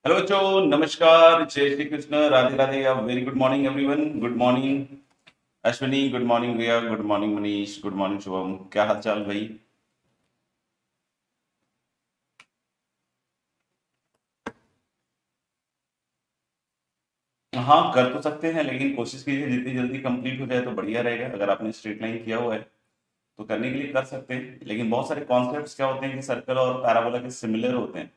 Hello बच्चों, नमस्कार, जय Shri Krishna, Radhe Radhe. Very good morning everyone. Good morning Ashwini, good morning भैया, good morning Manish, good morning Shubham. क्या हाल चाल भाई? हाँ, कर तो सकते हैं, लेकिन कोशिश कीजिए जितनी जल्दी कंप्लीट हो जाए तो बढ़िया रहेगा। अगर आपने स्ट्रेट लाइन किया हुआ है तो करने के लिए कर सकते हैं, लेकिन बहुत सारे कॉन्सेप्ट्स क्या होते हैं कि सर्कल और पैराबोला के सिमिलर होते हैं।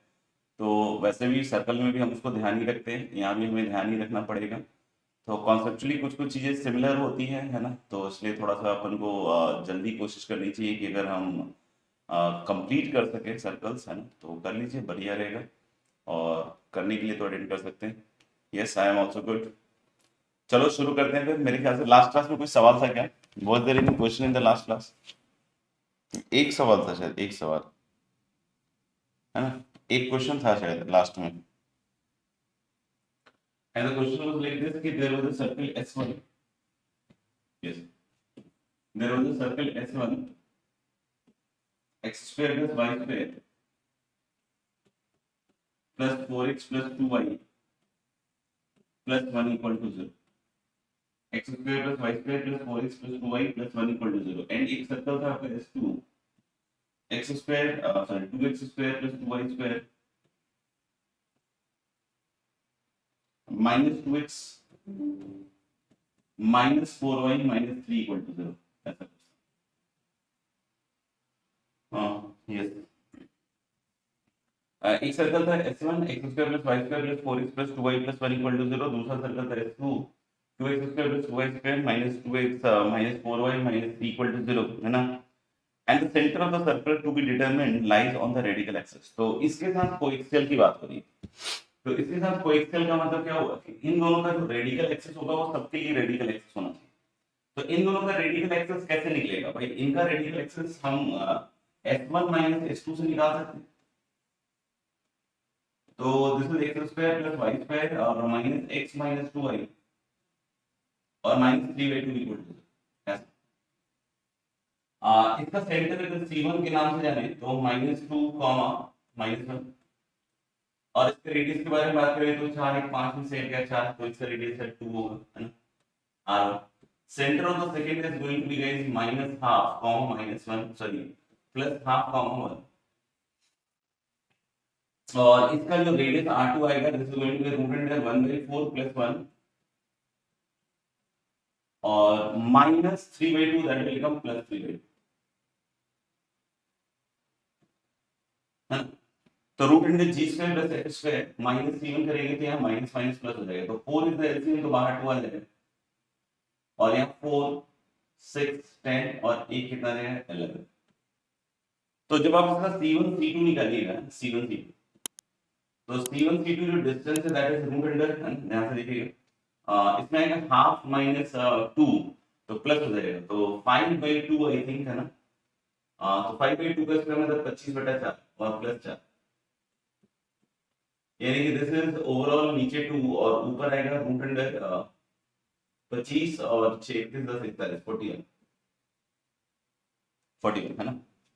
तो वैसे भी सर्कल में भी हम उसको ध्यान ही रखते हैं, यहाँ भी हमें ध्यान ही रखना पड़ेगा। तो कॉन्सेप्चुअली कुछ कुछ चीज़ें सिमिलर होती हैं, है ना? तो इसलिए थोड़ा सा अपन को जल्दी कोशिश करनी चाहिए कि अगर हम कंप्लीट कर सकें सर्कल्स, है ना, तो कर लीजिए, बढ़िया रहेगा। और करने के लिए तो अटेंड कर सकते हैं। Yes, I am also good. चलो शुरू करते हैं फिर। मेरे ख्याल से लास्ट क्लास में कोई सवाल था क्या? Was there any question in the last class? एक सवाल था शायद, एक सवाल, है ना? एक क्वेश्चन था शायद लास्ट में। And the question was like this कि there was a circle S1। Yes, there was a circle S1, x square plus y square plus 4x plus 2y plus 1 equal to 0। x square plus y square plus 4x plus 2y plus 1 equal to 0। And एक circle था आपका S2, x square sorry 2x square plus 2y square minus 2x minus 4y minus 3 equal to 0। ऐसा कुछ। हाँ, yes. एक circle था S1, x square plus y square plus 4x plus 2y plus 1 equal to 0। दूसरा circle था S2, 2x square plus 2y square minus 2x minus 4y minus 3 equal to 0, है ना? And the centre of the circle to be determined lies on the radical axis. तो इसके साथ coaxial की बात करिए। तो इसके साथ कोएक्सियल का मतलब क्या होगा कि इन दोनों का जो रेडिकल एक्सिस होगा वो सबके लिए रेडिकल एक्सिस होना चाहिए। तो इन दोनों का रेडिकल एक्सिस कैसे निकलेगा भाई? इनका रेडिकल एक्सिस हम S1 माइनस S2 से निकाल सकते हैं। तो this is x square plus y square और माइनस एक्स माइनस 2y और माइनस 3y2 इक्वल टू ऐसा। इसका सेंटर अगर C1 के नाम से जाने तो -2 कॉमा -1। और इसके रेडियस के बारे में बात करें तो 4 1 5 में से गया 4, तो इसका रेडियस है 2 होगा, है ना? और centre of the second is going to be guys -1/2 comma -1, sorry +1/2 comma 1। और इसका जो रेडियस R2 आएगा this is going to be root under 1/4 + 1 और -3/2 दैट विल बिकम +3/2, है ना? तो root under g square plus x square minus C1 करेंगे तो यहाँ माइनस माइनस प्लस हो जाएगा। तो 4 इज द एलसीएम, तो बाहर 2 आ जाएगा और यहाँ 4 6 10 और एक कितना रहेगा 11। तो जब आप इसका C1 C2 निकालिएगा, C1 C2, तो C1 C2 जो डिस्टेंस है दैट इज रूट अंडर, यहाँ से देखिएगा इसमें आएगा हाफ माइनस 2, तो प्लस हो जाएगा, तो 5/2 आई थिंक, है ना? तो 5/2 का स्क्वायर मतलब 25/4 और प्लस 4, यानी कि दिस इज ओवरऑल नीचे 2 और ऊपर आएगा रूट अंडर 25 और 6 31 10 41 41, 41, है ना?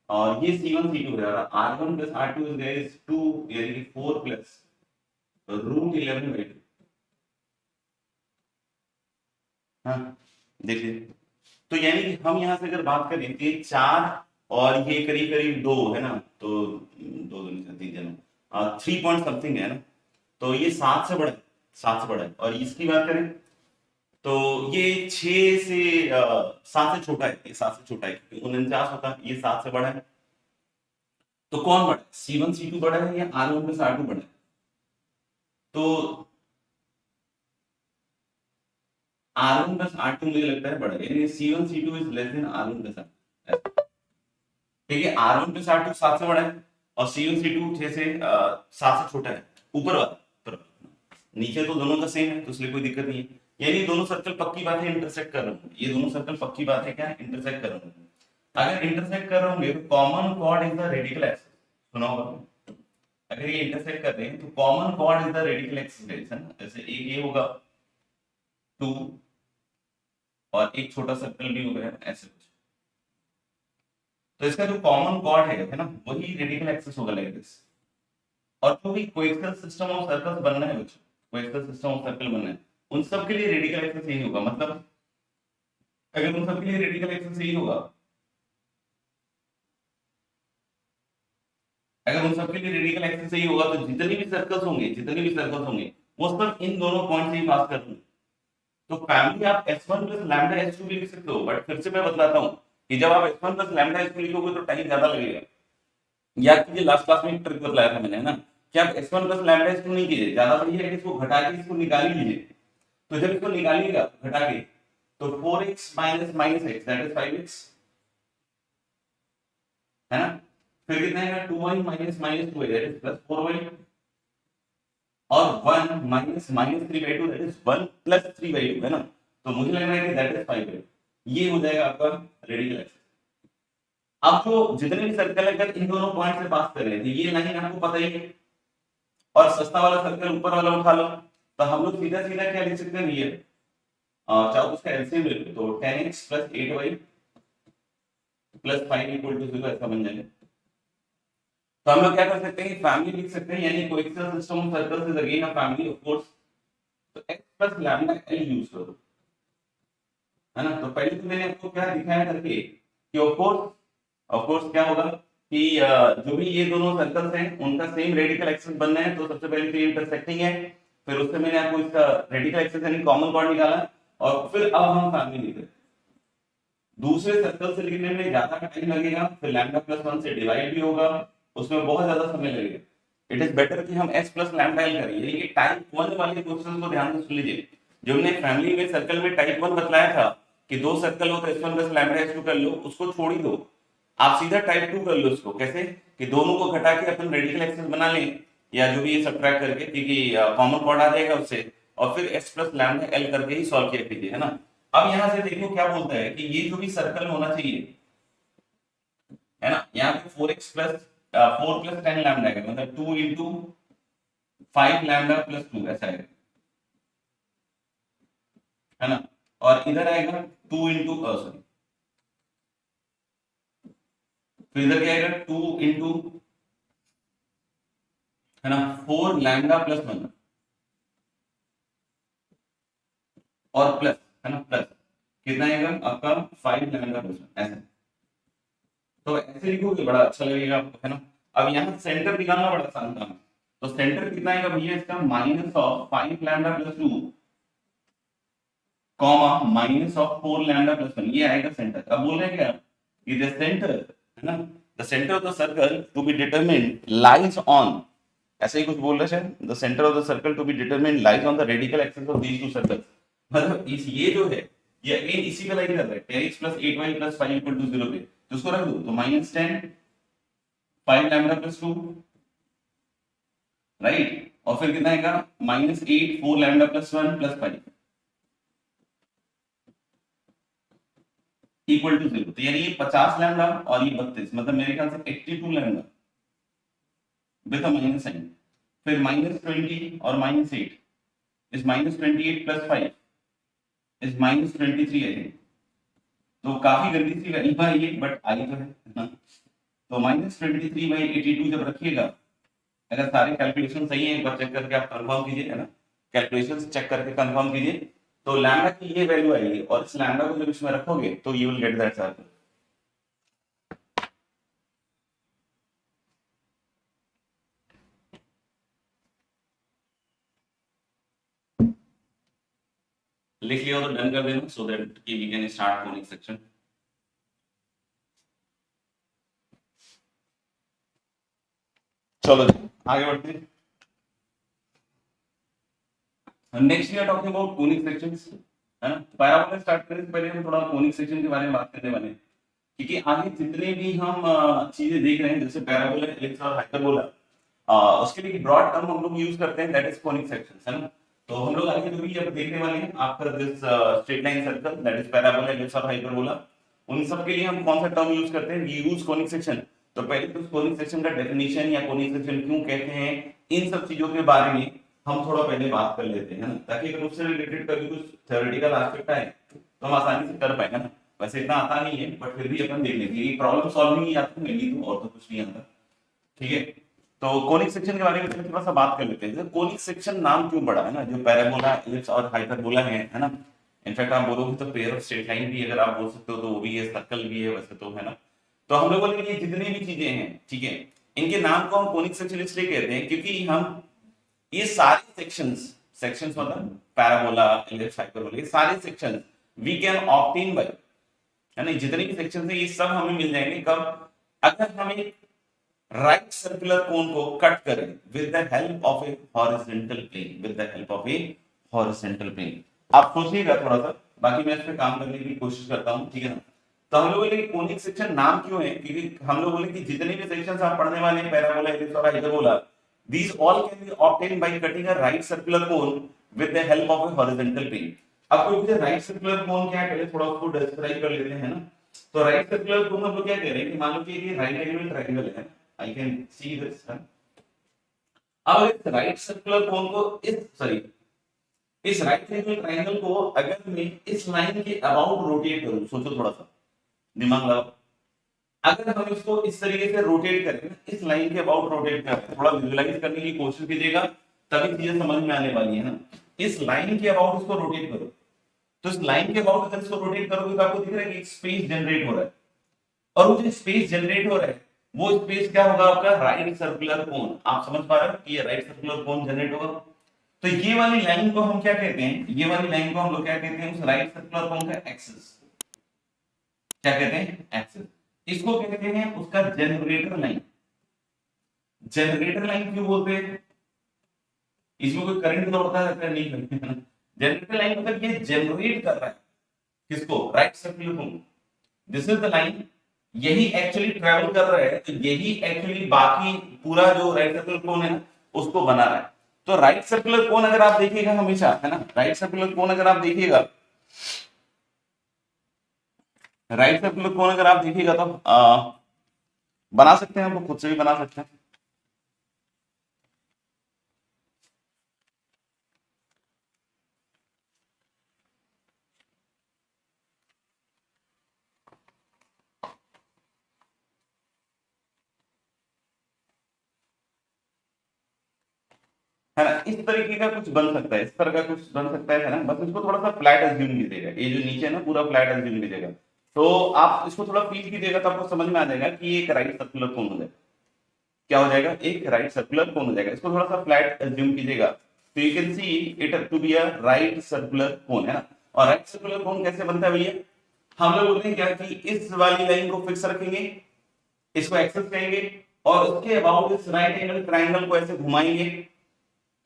और ये C1 C2 है और R1 plus R2 is guys 2, यानी कि 4 प्लस रूट 11/2। हाँ, देखिए। तो यानी कि हम यहाँ से अगर बात करें तो ये 4 और ये करीब करीब 2, है ना? तो 2 3 जन 3 पॉइंट समथिंग है ना? तो ये 7 से बड़ा है, 7 से बड़ा है। और इसकी बात करें तो ये 6 से 7 से छोटा है, ये 7 से छोटा है क्योंकि 49 होता है, ये 7 से बड़ा है। तो कौन बड़ा है, C1 C2 बड़ा है या R1 प्लस R2 बड़ा है? तो R1 प्लस R2 मुझे लगता है बड़ा है, यानी C1 C2 is less then R1 plus R2। ठीक है, R1 प्लस R2 7 से बड़ा है और C1 C2 6 से 7 से छोटा है। ऊपर वाला, ऊपर वाला। नीचे तो दोनों का सेम है, तो इसलिए कोई दिक्कत नहीं है। यानी दोनों सर्कल पक्की बात है इंटरसेक्ट कर रहे हैं, ये दोनों सर्कल पक्की बात है क्या है, इंटरसेक्ट कर रहे हैं। अगर इंटरसेक्ट कर रहे होंगे तो common chord is the radical axis, सुना होगा। अगर ये इंटरसेक्ट कर रहे हैं तो common chord is the radical axis, है ना? जैसे एक ये होगा 2 और एक छोटा सर्कल भी होगा ऐसे कुछ। तो इसका जो कॉमन कॉर्ड है ना, वही रेडिकल एक्सिस होगा लाइक दिस। और जो भी कोएक्सियल सिस्टम ऑफ सर्कल्स बनना है, बच्चों कोएक्सियल सिस्टम ऑफ सर्कल बनना है, उन सब के लिए रेडिकल एक्सिस यही होगा। मतलब अगर उन सब के लिए रेडिकल एक्सिस यही होगा, अगर उन सब के लिए रेडिकल एक्सिस यही होगा, तो जितने भी सर्कल्स होंगे वो सब इन दोनों पॉइंट से ही पास कर लेंगे। तो फैमिली आप S1 प्लस लैम्डा S2 भी लिख सकते हो, बट फिर से मैं बतलाता हूँ कि जब आप S1 प्लस लैम्डा S2 लिखोगे तो टाइम ज्यादा लगेगा। याद कीजिए लास्ट क्लास में एक ट्रिक बतलाया था मैंने, है ना, कि आप S1 प्लस लैम्डा S2 नहीं कीजिए, ज्यादा बढ़िया है कि इसको घटा के इसको निकाल ही लीजिए। तो जब इसको निकालिएगा घटा के, तो 4x minus minus x that is 5x, है ना, फिर कितना है 2y minus minus 2y that is plus 4y, और 1 minus minus 3/2 that is 1 plus 3/2, है ना। तो मुझे लग रहा है कि दैट इज 5, ये हो जाएगा आपका रेडिकल एक्सिस। अब जो जितने भी सर्कल है, अगर इन दोनों पॉइंट से पास कर रहे हैं, तो ये लाइन आपको पता ही है, और सस्ता वाला सर्कल ऊपर वाला उठा लो, तो हम लोग सीधा सीधा क्या लिख सकते हैं भैया, चाहे उसका एलसीएम ले लो, तो 10x plus 8y plus 5 equal to 0 ऐसा बन जाएगा। तो हम लोग क्या कर सकते हैं, फैमिली लिख सकते हैं, यानी coaxial system of circles is again a family of course. तो x plus lambda l use करो, है ना। तो पहले तो मैंने आपको क्या दिखाया करके कि ऑफ कोर्स क्या होगा कि जो भी ये दोनों सर्कल्स हैं उनका सेम रेडिकल एक्सिस बनना है, तो सबसे पहले तो ये इंटरसेक्टिंग है, फिर उससे मैंने आपको इसका रेडिकल एक्सिस यानी कॉमन कॉर्ड निकाला, और फिर अब हम फैमिली लिख रहे हैं। दूसरे सर्कल से लिखने में ज्यादा टाइम लगेगा, फिर लैम्डा प्लस 1 से डिवाइड भी होगा, उसमें बहुत ज्यादा समय लगेगा। इट इज बेटर कि हम s प्लस लैम्डा l करें, यानी कि टाइप 1 वाले क्वेश्चंस को ध्यान से सुन लीजिए। जो हमने फैमिली में सर्कल में टाइप 1 बतलाया था कि दो सर्कल हो तो s1 प्लस लैम्डा s2 कर लो, उसको छोड़ ही दो, आप सीधा टाइप 2 कर लो। उसको कैसे कि दोनों को घटा के अपन रेडिकल एक्सिस बना लें, या जो भी ये सब्ट्रैक्ट करके, क्योंकि कॉमन कॉर्ड आ जाएगा उससे, और फिर s प्लस लैम्डा l करके ही सॉल्व किया कीजिए, है ना। अब यहां से देखो क्या बोलता है कि ये जो भी सर्कल होना चाहिए, है ना, यहाँ पे 4x प्लस 4 प्लस 10 लैम्डा है, मतलब 2 इंटू 5 लैम्डा प्लस 2 ऐसा है ना, और इधर आएगा 2 इंटू सॉरी, तो इधर क्या आएगा 2 इंटू, है ना, 4 लैम्डा प्लस 1 और प्लस, है ना, प्लस कितना आएगा आपका 5 लैम्डा प्लस 1 ऐसे। तो ऐसे लिखोगे बड़ा अच्छा लगेगा आपको, है ना। अब यहाँ सेंटर निकालना बड़ा आसान काम है, तो सेंटर कितना आएगा भैया इसका minus of 5 lambda plus 2 comma minus of 4 lambda plus 1, ये आएगा सेंटर। अब बोल रहे हैं क्या कि द सेंटर, है ना, the centre of the circle to be determined lies on, ऐसे ही कुछ बोल रहे हैं, the centre of the circle to be determined lies on the radical axis of these two circles. मतलब इस ये जो है ये अगेन इसी पे लाइन कर रहा है, 10x plus 8y plus 5 equal to 0 पे, तो उसको रख दो, तो माइनस 10 5 लैम्डा प्लस 2, राइट, और फिर कितना आएगा minus 8 4 lambda plus 1 plus 5 equal to 0। तो यानी ये 50 लैम्डा और ये 32, मतलब मेरे ख्याल से 82 lambda with a minus sign, फिर माइनस 20 और minus 8 is minus 28 plus 5 is minus 23 I think. तो काफी गंदी सी वैल्यू है ये, बट आई तो है ना। तो माइनस 23/82 जब रखिएगा, अगर सारे कैलकुलेशन सही है एक बार चेक करके आप कंफर्म कीजिए, है ना, कैलकुलेशंस चेक करके कंफर्म कीजिए, तो लैम्डा की ये वैल्यू आएगी, और इस लैम्डा को जब इसमें रखोगे तो you will get that circle. लिख लिया तो डन कर देना, सो दैट कि we can start conic section. चलो जी आगे बढ़ते हैं। Next we are talking about conic sections, है ना। पैराबोला स्टार्ट करने से पहले हम थोड़ा कोनिक सेक्शन के बारे में बात करने वाले हैं, क्योंकि आगे जितने भी हम चीजें देख रहे हैं, जैसे पैराबोला, एलिप्स और हाइपरबोला, उसके लिए ब्रॉड टर्म हम लोग यूज करते हैं, दैट इज कोनिक सेक्शंस, है ना। तो हम लोग आगे जो भी अब देखने वाले हैं after this straight line circle, that is parabola, ellipse और हाइपरबोला, उन सब के लिए हम कौन सा टर्म यूज करते हैं, वी यूज कोनिक सेक्शन। तो पहले तो कोनिक सेक्शन का डेफिनेशन या कोनिक सेक्शन क्यों कहते हैं, इन सब चीजों के बारे में हम थोड़ा पहले बात कर लेते हैं, है ना, ताकि अगर उससे रिलेटेड कभी कुछ थ्योरेटिकल एस्पेक्ट आए तो हम आसानी से कर पाए, है ना। वैसे इतना आता नहीं है, बट फिर भी अपन देख लेंगे, ये प्रॉब्लम सॉल्विंग ही आता है मेनली, तो और तो कुछ नहीं आता, ठीक है। तो कोनिक सेक्शन के बारे में थोड़ा सा बात कर लेते हैं। कोनिक सेक्शन नाम क्यों पड़ा है ना, जो पैराबोला, एलिप्स और हाइपरबोला है ना। इनफैक्ट आप बोलोगे तो पेयर ऑफ स्ट्रेट लाइन भी अगर आप बोल सकते हो तो वो भी है, सर्कल भी है वैसे तो, है ना। तो हम लोगों ने ये जितनी भी चीजें हैं, ठीक है, इनके नाम को हम कोनिक सेक्शन इसलिए कहते हैं क्योंकि हम ये सारे सेक्शंस, सेक्शंस मतलब पैराबोला, एलिप्स, हाइपरबोला, ये सारे sections we can obtain by, है ना, जितने भी सेक्शन है ये सब हमें मिल जाएंगे कब, अगर हम एक राइट सर्कुलर कोन को कट करें with the help of a horizontal plane, with the help of a horizontal plane. आप सोचिएगा थोड़ा सा, बाकी मैं इस पे काम करने की कोशिश करता हूं, ठीक है ना। तो हम लोग बोले कोनिक सेक्शन नाम क्यों है, क्योंकि हम लोग बोले कि जितने भी सेक्शंस आप पढ़ने वाले हैं, पैराबोला, एलिप्स और hyperbola, these all can be obtained by cutting a right circular cone with the help of a horizontal plane। अब कोई पूछे राइट सर्कुलर कोन क्या है, पहले थोड़ा उसको डिस्क्राइब कर लेते हैं ना। तो राइट सर्कुलर कोन हम लोग क्या कह रहे हैं कि मान लो कि ये राइट एंगल ट्रायंगल है, आई कैन सी दिस। अब इस राइट सर्कुलर कोन को इस राइट एंगल ट्रायंगल को अगर मैं इस लाइन के अबाउट रोटेट करूं, सोचो थोड़ा सा दिमाग लगाओ, अगर हम इसको इस तरीके से रोटेट करें, इस लाइन के अबाउट रोटेट करें, थोड़ा विजुअलाइज करने की कोशिश कीजिएगा तभी चीजें समझ में आने वाली है ना। इस लाइन के अबाउट इसको रोटेट करो, तो इस लाइन के अबाउट अगर इसको रोटेट करोगे तो आपको दिख रहा है कि एक स्पेस जनरेट हो रहा है, और वो जो स्पेस जनरेट हो रहा है वो स्पेस क्या होगा, आपका राइट सर्कुलर कोन। आप समझ पा रहे हो कि ये राइट सर्कुलर कोन जनरेट होगा। तो ये वाली लाइन को हम क्या कहते हैं, ये वाली लाइन को हम लोग क्या कहते हैं, उस राइट सर्कुलर कोन का एक्सिस, क्या कहते हैं, एक्सिस। इसको कहते हैं उसका जनरेटर लाइन। जनरेटर लाइन क्यों बोलते हैं, इसमें कोई करंट दौड़ता रहता है, नहीं जनरेटर लाइन मतलब ये जनरेट कर रहा है किसको, right circular cone. This is the line, यही एक्चुअली ट्रेवल कर रहा है, तो यही एक्चुअली बाकी पूरा जो राइट सर्कुलर कोन है ना उसको बना रहा है। तो राइट सर्कुलर कोन अगर आप देखिएगा हमेशा, है ना, राइट सर्कुलर कोन अगर आप देखिएगा, राइट सर्कुलर कोन अगर आप देखिएगा तो बना सकते हैं, हम खुद से भी बना सकते हैं। है ना, इस तरीके का कुछ बन सकता है, इस तरह का कुछ बन सकता है ना। बस इसको थोड़ा सा फ्लैट एज्यूम कीजिएगा, ये जो नीचे है ना पूरा फ्लैट एज्यूम कीजिएगा, तो आप इसको थोड़ा फील कीजिएगा तो आपको समझ में आ जाएगा कि ये एक राइट सर्कुलर कोन हो जाएगा। क्या हो जाएगा, एक राइट सर्कुलर कोन हो जाएगा। इसको थोड़ा सा फ्लैट एज्यूम कीजिएगा तो you can see it to be a right circular cone, है ना। और राइट सर्कुलर कोन कैसे बनता है भैया, हम लोग बोलते हैं क्या कि इस वाली लाइन को फिक्स रखेंगे, इसको एक्सेस करेंगे और उसके अबाउट इस राइट एंगल ट्रायंगल को ऐसे घुमाएंगे,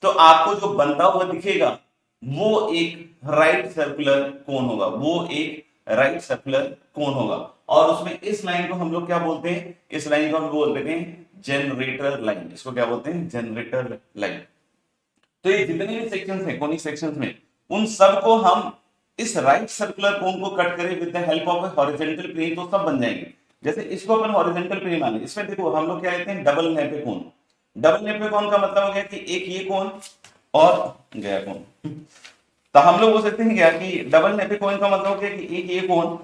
तो आपको जो बनता हुआ दिखेगा वो एक राइट सर्कुलर कोन होगा, वो एक राइट सर्कुलर कोन होगा। और उसमें इस लाइन को हम लोग क्या बोलते हैं, इस लाइन को हम बोल देते हैं जनरेटर लाइन। इसको क्या बोलते हैं, जनरेटर लाइन। तो ये जितने भी सेक्शंस हैं कोनिक सेक्शंस में, उन सब को हम इस राइट सर्कुलर कोन को कट करें with the help of a horizontal plane तो सब बन जाएंगे। जैसे इसको अपन हॉरिजॉन्टल प्लेन माने, इसमें देखो हम लोग क्या लेते हैं, डबल नेपे कोन। डबल नेपे कोन का मतलब हो गया कि एक ये कोन और गया कोन। तो हम लोग बोल सकते हैं क्या कि डबल नेपे कोन का मतलब हो गया कि एक ये कोन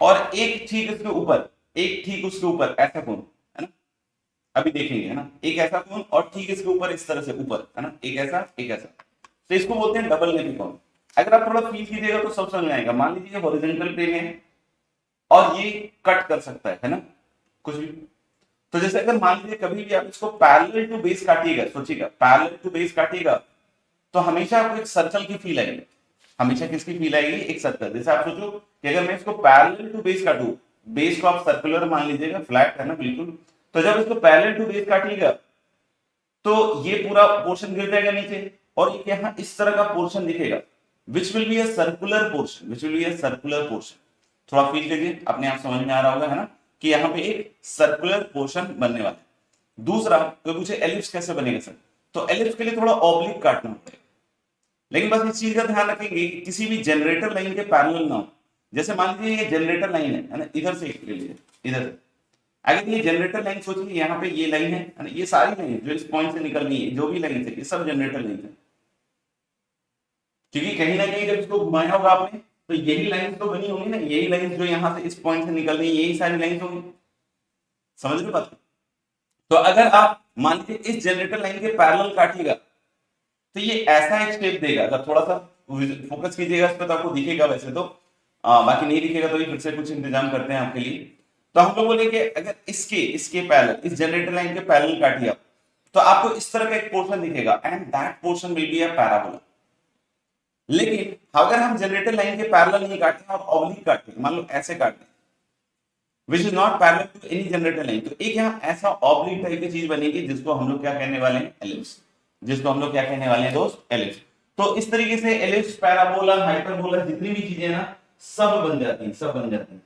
और एक ठीक इसके ऊपर, एक ठीक उसके ऊपर ऐसा कोन, है ना। अभी देखेंगे, है ना, एक ऐसा कोन और ठीक इसके ऊपर इस तरह से ऊपर, है ना, एक ऐसा एक ऐसा। तो इसको बोलते हैं डबल नेपे कोन। अगर आप थोड़ा फील कीजिएगा तो सब समझ में आएगा। मान लीजिए हॉरिजॉन्टल प्लेन है और ये कट कर सकता है ना कुछ भी। तो जैसे अगर मान लीजिए कभी भी आप इसको पैरेलल टू बेस काटिएगा, सोचिएगा पैरेलल टू बेस काटिएगा तो हमेशा आपको एक सर्कल की फील आएगी। हमेशा किसकी फील आएगी, एक सर्कल। जैसे आप सोचो कि अगर मैं इसको पैरेलल टू बेस काटूं, बेस को आप सर्कुलर मान लीजिएगा, फ्लैट है ना बिल्कुल, तो जब इसको पैरेलल टू बेस काटिएगा तो ये पूरा पोर्शन गिर जाएगा नीचे और ये यहाँ इस तरह का पोर्शन दिखेगा, which will be a circular portion, which will be a circular portion. थोड़ा फील कीजिए, अपने आप समझ में आ रहा होगा, है ना, कि यहाँ पे एक सर्कुलर पोर्शन बनने वाला है। दूसरा, कोई पूछे एलिप्स कैसे बनेगा सर, तो एलिप्स के लिए थोड़ा ऑब्लिक काटना होता है, लेकिन बस इस चीज का ध्यान रखेंगे कि किसी भी जनरेटर लाइन के पैरेलल ना हो। जैसे मान लीजिए ये जनरेटर लाइन है ना, इधर से ले लीजिए, इधर से अगर ये जनरेटर लाइन सोचिए, यहाँ पे ये लाइन है ना, ये सारी लाइन जो इस पॉइंट से निकलनी है, जो भी लाइन है, ये सब जनरेटर लाइन है। क्योंकि कहीं ना कहीं जब इसको घुमाया होगा आपने तो यही लाइन तो बनी होंगी ना, यही लाइन जो यहाँ से इस पॉइंट से निकल रही है, यही सारी लाइन होंगी। समझ रहे बात? तो अगर आप मान लीजिए इस जनरेटर लाइन के पैरेलल काटिएगा तो ये ऐसा एक शेप देगा। अगर थोड़ा सा फोकस कीजिएगा इस पर तो आपको दिखेगा, वैसे तो बाकी नहीं दिखेगा तो ये फिर से कुछ इंतजाम करते हैं आपके लिए। तो हम लोग बोलेंगे अगर इसके इसके पैरेलल, इस जनरेटर लाइन के पैरेलल काटिए आप, तो आपको इस तरह का एक पोर्शन दिखेगा and that portion will be a parabola. लेकिन अगर हम जनरेटर लाइन के पैरेलल नहीं काटते, आप ऑब्लिक काटते हैं, मान लो ऐसे काटते हैं, which is not parallel to any generator line, तो एक यहाँ ऐसा ऑब्लिक टाइप की चीज बनेगी जिसको हम लोग क्या कहने वाले हैं, एलिप्स। जिसको हम लोग क्या कहने वाले हैं दोस्त, एलिप्स। तो इस तरीके से एलिप्स, पैराबोला, हाइपरबोला, जितनी भी चीजें ना सब बन जाती हैं, सब बन जाती हैं।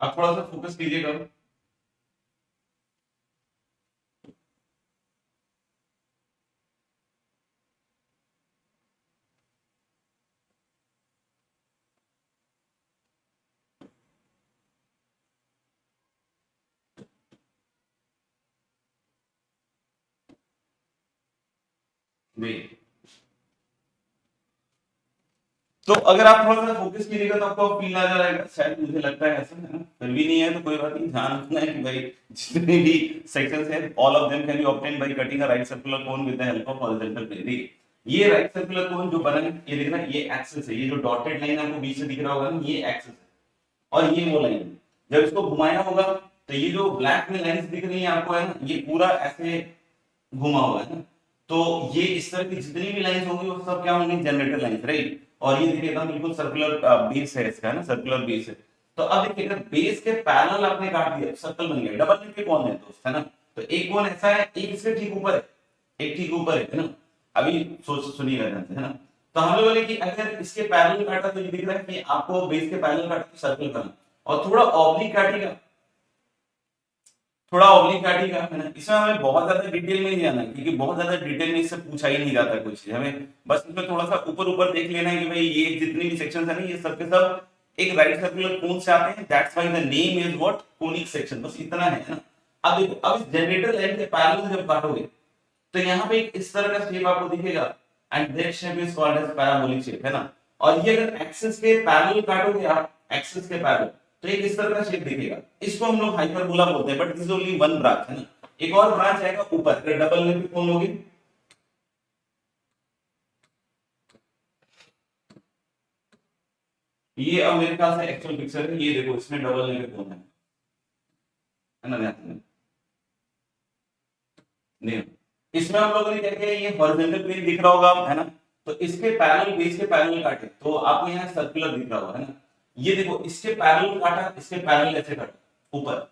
आप थोड़ा सा फोकस कीजिएगा। जी, तो अगर आप थोड़ा सा फोकस कीजिएगा तो आपको फील आ जाएगा, शायद मुझे लगता है ऐसा, है ना? फिर भी नहीं है तो कोई बात नहीं, ध्यान रखना है कि भाई जितने भी सेक्शंस हैं all of them can be obtained by cutting a right circular cone with the help of horizontal plane. ये राइट सर्कुलर कोन जो बना है, ये देखना, ये एक्सिस है, ये जो डॉटेड लाइन आपको बीच से दिख रहा होगा ना, ये एक्सिस है और ये वो लाइन है। जब इसको घुमाया होगा तो ये जो ब्लैक में लाइंस दिख रही है आपको, है ना, ये पूरा ऐसे घुमा हुआ है ना, तो ये इस तरह की जितनी भी लाइंस होंगी वो सब क्या होंगी, जनरेटर लाइंस, राइट। और ये देखिए एकदम बिल्कुल सर्कुलर बेस है इसका, है ना, सर्कुलर बेस है। तो अब देखिए अगर बेस के पैरेलल आपने काट दिया, सर्कल बन गया। डबल नेट के कौन है दोस्त, है ना? तो एक कौन ऐसा है, एक इसके ठीक ऊपर है, एक ठीक ऊपर है ना? अभी सोच सुनिएगा ध्यान से, है ना? तो हम लोग बोले कि अगर इसके पैरेलल काटा तो ये दिख रहा है कि आपको बेस के पैरेलल काटा तो सर्कल बना, और थोड़ा ऑब्लिक काटेगा, थोड़ा ऑब्लिक काटेगा, है ना? इसमें हमें बहुत ज्यादा डिटेल में नहीं जाना है क्योंकि बहुत ज्यादा डिटेल में इससे पूछा ही नहीं जाता कुछ, हमें बस इसमें थोड़ा सा ऊपर ऊपर देख लेना है कि भाई ये जितनी भी सेक्शंस है ना, ये सब के सब एक राइट सर्कुलर कोन से आते हैं, that's why the name is what, conic section. बस इतना है ना? अब देखो, अब इस जनरेटर लाइन के पैरेलल जब काटोगे तो यहाँ पे एक इस तरह का शेप आपको दिखेगा and that shape is called as parabolic shape, है ना? और ये अगर एक्सिस के पैरेलल काटोगे आप, एक्सिस के पैरेलल, तो एक इस तरह का शेप दिखेगा। इसको हम लोग हाइपरबोला बोलते हैं, but this is only one branch, है ना? एक और ब्रांच आएगा ऊपर, अगर डबल लेग कौन लोगे, ये अब मेरे ख्याल से एक्चुअल पिक्चर है, ये देखो इसमें डबल लेग कौन है ना? ध्यान नहीं, इसमें हम लोगों ने क्या किया, ये हॉरिजॉन्टल प्लेन दिख रहा होगा, है ना? तो इसके पैरेलल, बेस के पैरेलल काटे तो आपको यहाँ सर्कुलर दिख रहा होगा, है ना? ये देखो इसके पैरेलल काटा, इसके पैरेलल ऐसे काटा ऊपर,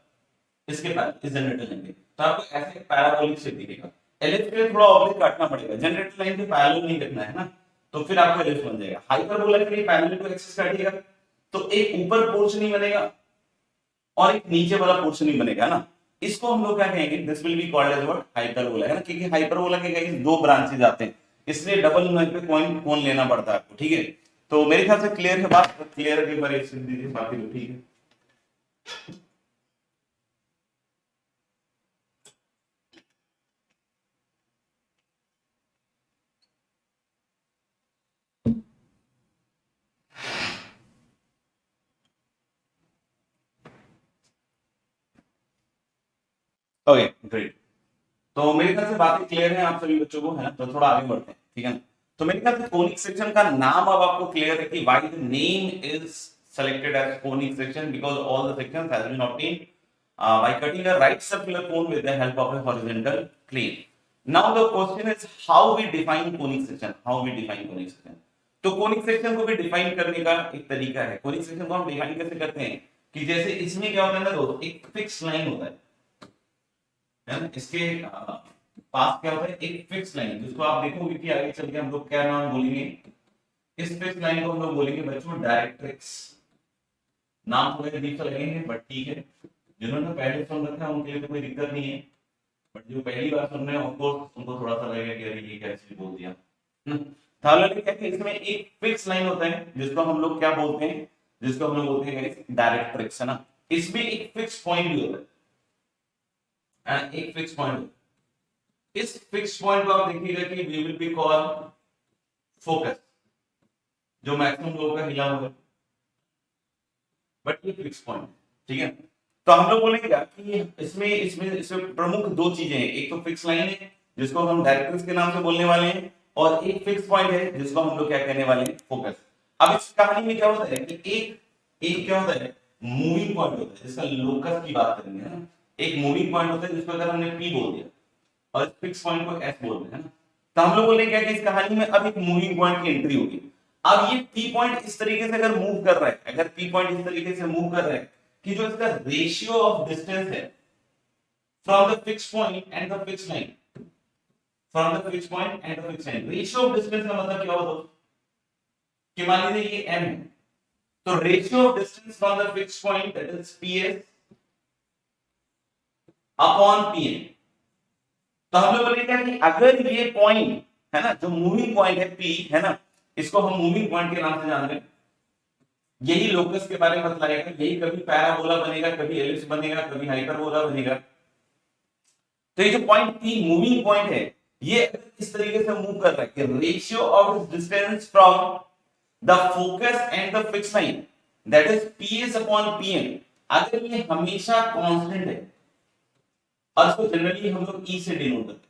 इसके पैरेलल, इस जनरेटर लाइन के, तो आपको ऐसे पैराबोलिक शेप दिखेगा। एलिप्स के लिए थोड़ा ऑब्लिक काटना पड़ेगा, जनरेटर लाइन के पैरेलल नहीं रखना है ना, तो फिर आपको एलिप्स बन जाएगा। हाइपरबोला के लिए पैरेलल टू एक्सिस काटिएगा तो एक ऊपर पोर्शन ही बनेगा और एक नीचे वाला पोर्शन ही बनेगा ना। इसको हम लोग क्या कहेंगे, this will be called as what, hyperbola, है ना? क्योंकि हाइपरबोला के गाइस दो ब्रांचेज आते हैं, इसलिए डबल लाइन पे कौन कौन लेना पड़ता है आपको, ठीक है? तो मेरे ख्याल से क्लियर है बात, क्लियर है, एक बार एक दीजिए, बाकी तो ठीक है। Okay great. तो मेरे ख्याल से बातें क्लियर है आप सभी बच्चों को, है ना? तो थोड़ा आगे बढ़ते हैं, ठीक है ना? तो मेरे ख्याल से कोनिक सेक्शन का नाम अब आपको क्लियर है कि why the name is selected as conic section, because all the sections has been obtained by cutting a right circular cone with the help of a horizontal plane. Now the question is how we define conic section, how we define conic section। तो conic section को भी define करने का एक तरीका है। conic section को हम डिफाइन कैसे करते हैं कि जैसे इसमें क्या होता है ना दोस्त, एक फिक्स लाइन होता है ना? इसके पाथ क्या होता है? एक फिक्स लाइन, जिसको आप देखोगे कि आगे चल के हम लोग क्या नाम बोलेंगे, इस फिक्स लाइन को हम लोग बोलेंगे बच्चों डायरेक्ट्रिक्स। नाम थोड़े अजीब सा लगेंगे बट ठीक है, जिन्होंने पहले सुन रखा है उनके लिए तो कोई दिक्कत नहीं है, बट जो पहली बार सुन रहे हैं ऑफकोर्स उनको थोड़ा सा लगेगा कि अरे ये क्या चीज बोल दिया। थाईलैंड क्या है, इसमें एक फिक्स लाइन होता है जिसको हम लोग क्या बोलते हैं, जिसको हम लोग बोलते हैं डायरेक्ट्रिक्स, है ना। इसमें एक फिक्स पॉइंट भी होता है, एक फिक्स पॉइंट। इस फिक्स पॉइंट को आप देखिएगा कि we will be call focus, जो मैक्सिमम लोगों का हिला हुआ है, बट ये फिक्स पॉइंट, ठीक है। तो हम लोग बोलेंगे क्या कि इसमें इसमें इसमें प्रमुख दो चीजें हैं, एक तो फिक्स लाइन है जिसको हम डायरेक्ट्रिक्स के नाम से बोलने वाले हैं, और एक फिक्स पॉइंट है जिसको हम लोग क्या कहने वाले हैं, फोकस। अब इस कहानी में क्या होता है कि एक एक क्या होता है, मूविंग पॉइंट होता है, जिसका लोकस की बात करेंगे, है ना। एक मूविंग पॉइंट होता है जिसको अगर हमने पी बोल दिया और फिक्स पॉइंट को एस बोल रहे हैं ना, तो हम लोग बोलेंगे क्या कि इस कहानी में अब एक मूविंग पॉइंट की एंट्री होगी। अब ये पी पॉइंट इस तरीके से अगर मूव कर रहा है, अगर पी पॉइंट इस तरीके से मूव कर रहा है कि जो इसका रेशियो ऑफ डिस्टेंस है from the fix point and the fix line, from the fix point and the fix line, ratio of distance का मतलब क्या होता है कि मान लीजिए ये m है, तो ratio of distance from the fix point that is ps upon pn। तो हम लोग बोलेंगे कि अगर ये पॉइंट है ना, जो मूविंग पॉइंट है p, है ना, इसको हम मूविंग पॉइंट के नाम से जान रहे हैं, यही लोकस के बारे में बतलाएगा, यही कभी पैराबोला बनेगा, कभी एलिप्स बनेगा, कभी हाइपरबोला बनेगा। तो ये जो पॉइंट p मूविंग पॉइंट है, ये इस तरीके से मूव कर रहा है कि ratio of distance from the focus and the fix line that is ps upon pn, अगर ये हमेशा कांस्टेंट है, और इसको जनरली हम लोग e से डिनोट करते हैं,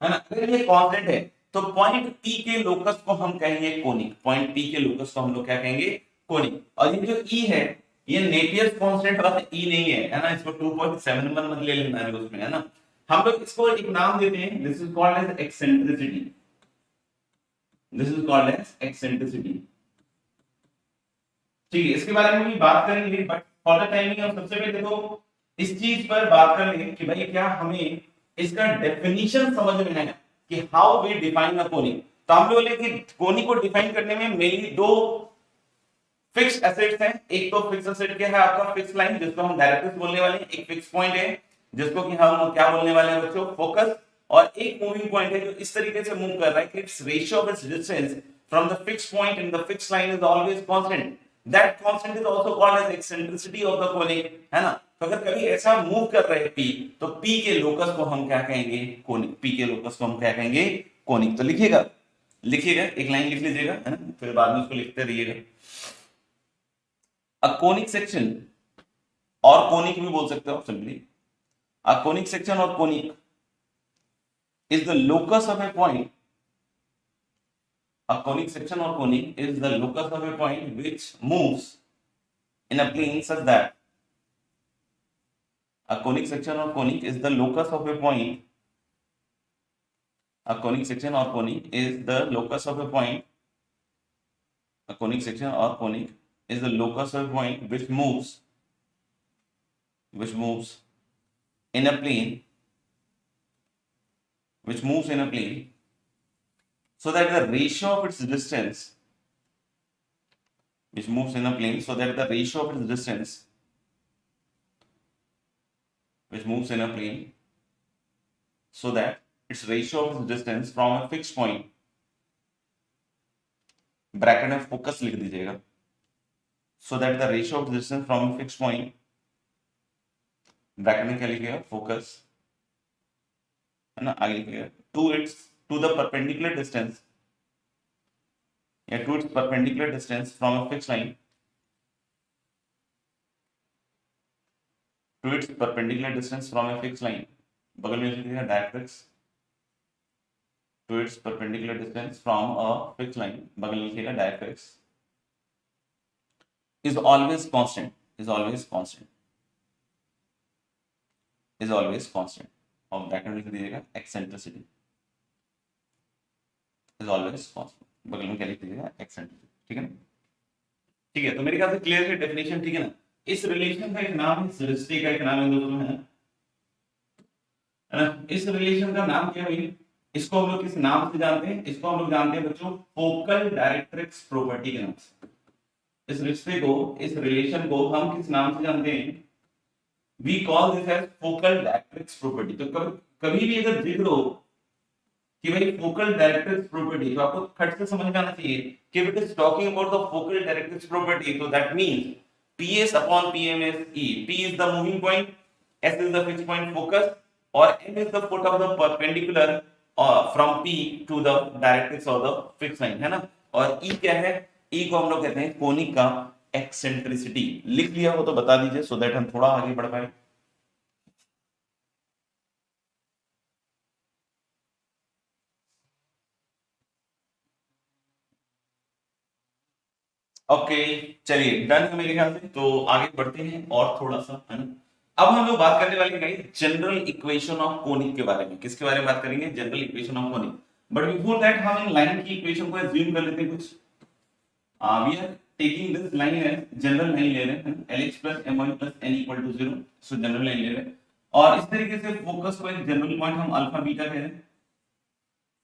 है ना, अगर ये कांस्टेंट है तो पॉइंट p के लोकस को हम कहेंगे कोनिक, पॉइंट p के लोकस को हम लोग क्या कहेंगे, कोनिक। और ये जो e है, ये नेपियर कांस्टेंट वाला e नहीं है ना, इसको 2.71 मत ले लेना है उसमें, है ना। हम लोग इसको एक नाम देते हैं, this is called as eccentricity, this is called as eccentricity, ठीक है। इसके बारे में भी बात करेंगे, बट फॉर द टाइमिंग हम सबसे पहले देखो इस चीज पर बात कर लें कि भाई क्या हमें इसका डेफिनेशन समझ में है कि how we define a conic. तो हम लोग बोले कि कोनिक को डिफाइन करने में मेनली दो फिक्स एसेट्स हैं, एक तो फिक्स एसेट क्या है आपका फिक्स लाइन, जिसको हम डायरेक्ट्रिक्स बोलने वाले हैं, एक फिक्स पॉइंट है जिसको कि हम क्या बोलने वाले हैं बच्चों, फोकस, और एक मूविंग पॉइंट है जो इस तरीके से मूव कर रहा है कि its ratio of its distance from the fix point and the fix line is always constant, that constant is also called as eccentricity of the conic, है ना। तो अगर कभी ऐसा मूव कर रहे हैं p, तो p के लोकस को हम क्या कहेंगे, कोनिक, p के लोकस को हम क्या कहेंगे, कोनिक। तो लिखिएगा, लिखिएगा, एक लाइन लिख लीजिएगा, है ना, फिर बाद में उसको लिखते रहिएगा। अ कोनिक सेक्शन, और कोनिक भी बोल सकते हो सिंपली, अ कोनिक सेक्शन और conic is the locus of a point, a conic section or conic is the locus of a point which moves in a plane such that, a conic section or conic is the locus of a point, a conic section or conic is the locus of a point, a conic section or conic is the locus of a point which moves in a plane, which moves in a plane so that the ratio of its distance, which moves in a plane so that the ratio of its distance, which moves in a plane so that its ratio of its distance from a fixed point, bracket में focus लिख दीजिएगा, so that the ratio of distance from a fixed point, bracket में क्या लिखिएगा, focus, है ना, आगे लिखिएगा, to the perpendicular distance, या to its perpendicular distance from a fixed line, to its perpendicular distance from a fixed line, बगल में लिखिएगा directrix, to its perpendicular distance from a fixed line, बगल में लिखिएगा directrix, is always constant, is always constant, is always constant, और bracket में लिख दीजिएगा एक्सेंट्रिसिटी, is always constant, बगल में क्या लिख दीजिएगा एक्सेंट्रिसिटी, ठीक है ना। ठीक है, तो मेरे ख्याल से क्लियर है डेफिनेशन, ठीक है ना। इस रिलेशन का एक नाम है सिरिस्टी, का एक नाम है दोस्तों, है है ना। इस रिलेशन का नाम क्या है? इसको हम लोग किस नाम से जानते हैं? इसको हम लोग जानते हैं बच्चों फोकल डायरेक्ट्रिक्स प्रॉपर्टी के नाम से। इस रिश्ते को, इस रिलेशन को हम किस नाम से जानते हैं? We call this as focal directrix property. तो कभी भी अगर जिक्र हो कि भाई फोकल डायरेक्ट्रिक्स प्रॉपर्टी, तो आपको खट से समझ में आना चाहिए कि it is talking about the focal directrix property, तो that means PS upon PM is E. P is the moving point, S is the fixed point focus, or M is the foot of the perpendicular from P to the directrix of the fixed line, है ना। और E क्या है? E को हम लोग कहते हैं कोनिक का एक्सेंट्रिसिटी। लिख लिया हो तो बता दीजिए सो दैट हम थोड़ा आगे बढ़ पाए। ओके, चलिए डन है मेरे ख्याल से। तो आगे बढ़ते हैं और थोड़ा सा, है ना। अब हम लोग बात करने वाले हैं जनरल इक्वेशन ऑफ कोनिक के बारे में। किसके बारे में बात करेंगे? General equation of conic. But before that हम इन लाइन की इक्वेशन को एज्यूम कर लेते हैं कुछ। We are taking this line as general line ले रहे हैं, LH plus My plus n equal to 0। So general line ले रहे हैं और इस तरीके से फोकस को एक जनरल पॉइंट हम अल्फा बीटा कह रहे हैं।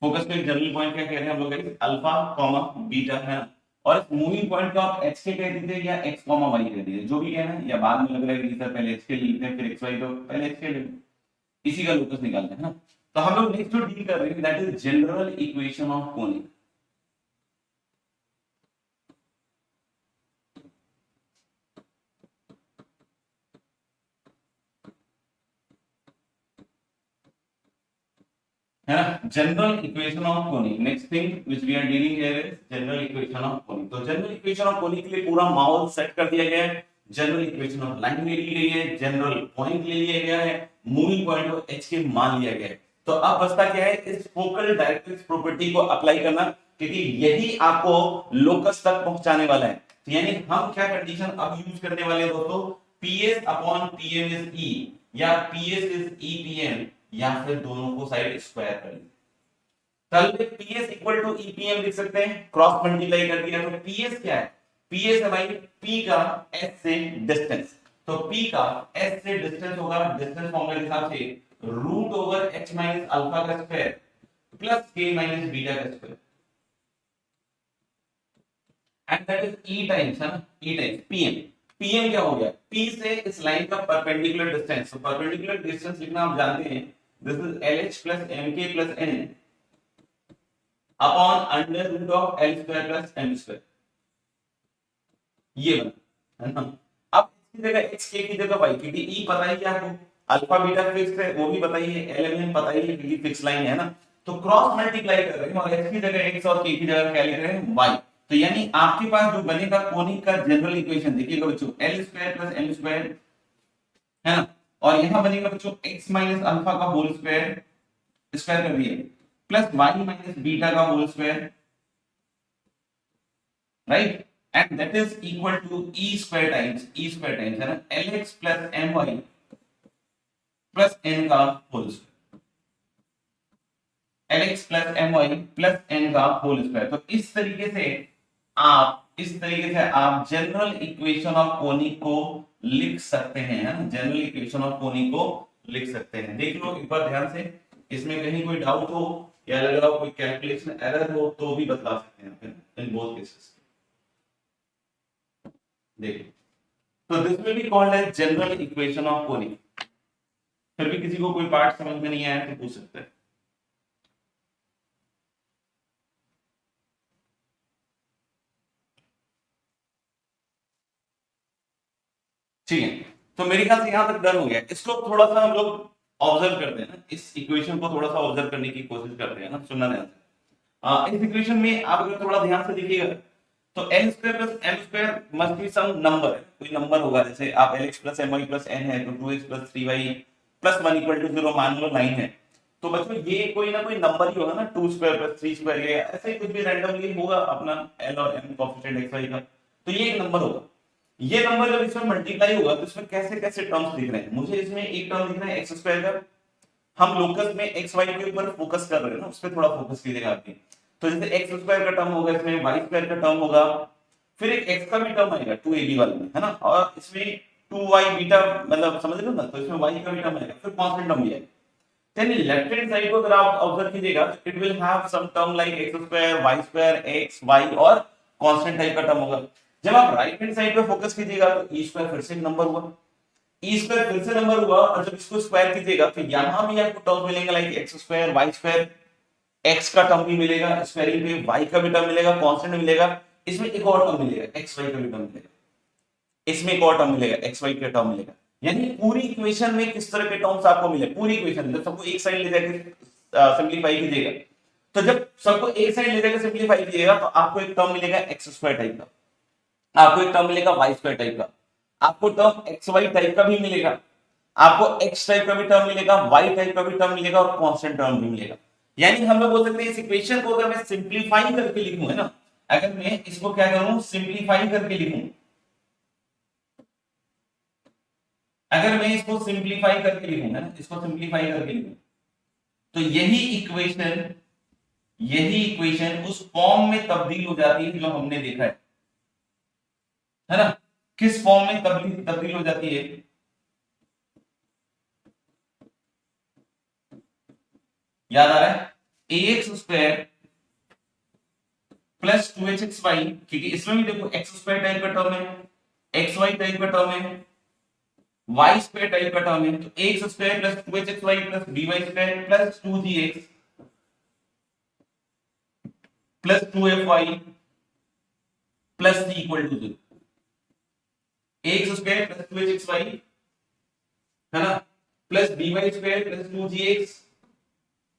फोकस को एक जनरल पॉइंट क्या कह रहे हैं हम लोग? अल्फा कॉमा बीटा, है ना। और इस मूविंग पॉइंट को आप एक्स के कह दीजिए या एक्स कॉमा वाई कह दीजिए, जो भी कहना है। या बाद में लग रहा है कि सर पहले एक्स के लिखते हैं फिर एक्स वाई, तो पहले एक्स के ले लो। इसी का लोकस निकालना है ना। तो हम लोग नेक्स्ट जो डील कर रहे हैं that is general equation of conic. है ना, general equation of conic. Next thing which we are dealing here is general equation of conic. तो जनरल इक्वेशन ऑफ कोनिक के लिए पूरा माहौल सेट कर दिया गया है। जनरल इक्वेशन ऑफ लाइन ले ली गई है, जनरल पॉइंट ले लिया गया है, मूविंग पॉइंट को h के मान लिया गया है। तो अब बचता क्या है? इस फोकल डायरेक्ट्रिक्स प्रॉपर्टी को अप्लाई करना, क्योंकि यही आपको लोकस तक पहुंचाने वाला है। तो यानी हम क्या कंडीशन अब यूज करने वाले हैं दोस्तों? PS upon PM is E, या PS इज EPM, या फिर दोनों को साइड स्क्वायर कर लीजिए। तल में PS इक्वल टू EPM लिख सकते हैं, क्रॉस मल्टीप्लाई कर दिया तो PS क्या है? PS है भाई P का S से डिस्टेंस। तो P का S से डिस्टेंस होगा, डिस्टेंस फॉर्मूला के हिसाब से root over H minus alpha का square plus K minus beta का square, and that is E times, है ना, E टाइम्स PM। PM क्या हो गया? P से इस लाइन का परपेंडिकुलर डिस्टेंस। तो परपेंडिकुलर डिस्टेंस लिखना आप जानते हैं, this is LH plus MK plus N upon under root of L square plus M square. ये बना, है ना। अब इसकी जगह x k की जगह y, क्योंकि E पता ही है आपको, अल्फा बीटा फिक्स है वो भी पता ही है, LMN पता ही है क्योंकि फिक्स लाइन है ना। तो क्रॉस मल्टीप्लाई कर रहे हैं और x की जगह x और k की जगह क्या लिख रहे हैं? y। तो यानी आपके पास जो बनेगा कोनिक का जनरल इक्वेशन, देखिएगा बच्चों, L square plus M square, है ना। और यहां बनेगा बच्चों x माइनस अल्फा का होल स्क्वायर, स्क्वायर कर दिए, प्लस y माइनस बीटा का whole square, right. And that is equal to E square times है ना, LX plus My plus n का whole square, LX plus My plus n का whole square. तो इस तरीके से आप जनरल इक्वेशन ऑफ कोनिक को लिख सकते हैं, है ना। जनरल इक्वेशन ऑफ कोनिक को लिख सकते हैं। देख लो एक बार ध्यान से, इसमें कहीं कोई डाउट हो या लग रहा हो कोई कैलकुलेशन एरर हो तो भी बता सकते हैं इन बोथ केसेस। देखिए, तो this will be called as general equation of conic. फिर भी किसी को कोई पार्ट समझ में नहीं आया तो पूछ सकते हैं। ठीक है, तो मेरे ख्याल से यहां तक डन हो गया। इसको थोड़ा सा हम लोग ऑब्जर्व करते हैं ना, इस इक्वेशन को थोड़ा सा ऑब्जर्व करने की कोशिश करते हैं ना, सुनना ध्यान से। इस इक्वेशन में आप अगर थोड़ा ध्यान से देखिएगा तो n square plus m square must be some number, कोई नंबर होगा। जैसे आप LX plus My plus n है तो 2x plus 3y plus 1 equal to 0 मान लो 9 है। तो बच्चों ये कोई ना कोई नंबर ही होगा ना, 2 स्क्वायर प्लस 3 स्क्वायर, ये ऐसे ही कुछ भी रैंडमली होगा अपना L और M कोएफिशिएंट x y का। तो ये एक नंबर होगा। ये नंबर जब इसमें मल्टीप्लाई होगा तो इसमें कैसे कैसे टर्म्स दिख रहे हैं? मुझे इसमें एक टर्म दिख रहा है x स्क्वायर का। हम लोकस में x y के ऊपर फोकस कर रहे हैं ना, उस पर थोड़ा फोकस कीजिएगा आपकी। तो जैसे x स्क्वायर का टर्म होगा, इसमें y स्क्वायर का टर्म होगा, फिर एक x का भी टर्म आएगा 2ab वाले में, है ना। और इसमें 2y बीटा, मतलब समझ रहे हो ना, तो इसमें y का भी टर्म आएगा, फिर कांस्टेंट टर्म भी आएगा। यानी लेफ्ट हैंड साइड को अगर आप ऑब्जर्व कीजिएगा तो it will have some term like x square y square x y और कांस्टेंट टाइप का टर्म होगा। जब आप राइट हैंड साइड पे फोकस कीजिएगा तो ई स्क्वायर फिर से नंबर हुआ, ई स्क्वायर फिर से नंबर हुआ, और जब इसको स्क्वायर कीजिएगा तो यहां भी आपको टर्म मिलेंगे like x square y square, x का टर्म भी मिलेगा स्क्वायरिंग पे, वाई का भी टर्म मिलेगा, कांस्टेंट मिलेगा, इसमें एक और टर्म मिलेगा एक्स वाई का भी टर्म मिलेगा, इसमें एक और टर्म मिलेगा एक्स वाई का टर्म मिलेगा। यानी पूरी इक्वेशन में किस तरह के टर्म्स आपको मिले, पूरी इक्वेशन जब सबको एक साइड ले जाकर सिंपलीफाई कीजिएगा, तो जब सबको एक साइड ले जाकर सिंपलीफाई कीजिएगा तो आपको एक टर्म मिलेगा एक्स स्क्वायर टाइप का, आपको एक टर्म मिलेगा वाई स्क्वायर टाइप का, आपको टर्म एक्स वाई टाइप का भी मिलेगा, आपको एक्स टाइप का भी टर्म मिलेगा, वाई टाइप का भी टर्म मिलेगा और कांस्टेंट टर्म भी मिलेगा। यानी हम लोग बोल सकते हैं इस इक्वेशन को अगर मैं सिंपलीफाई करके लिखूं, है ना, अगर मैं इसको क्या करूं सिंपलीफाई करके लिखूं, अगर मैं इसको सिंपलीफाई करके लिखूंगा ना, इसको सिंपलीफाई करके लिखूं, तो यही इक्वेशन उस फॉर्म में तब्दील हो जाती है जो हमने देखा है ना। किस फॉर्म में तब्दील हो जाती है, याद आ रहा है ax स्क्वायर प्लस 2hxy, क्योंकि इसमें भी देखो एक्स स्क्वायर टाइप का टर्म है, एक्स वाई टाइप का टर्म है, वाई स्क्वायर टाइप का टर्म है, तो x square plus 2hxy plus dy square plus 2gx plus 2fy plus c equal to 0, x square plus 2hxy है ना plus dy square plus 2gx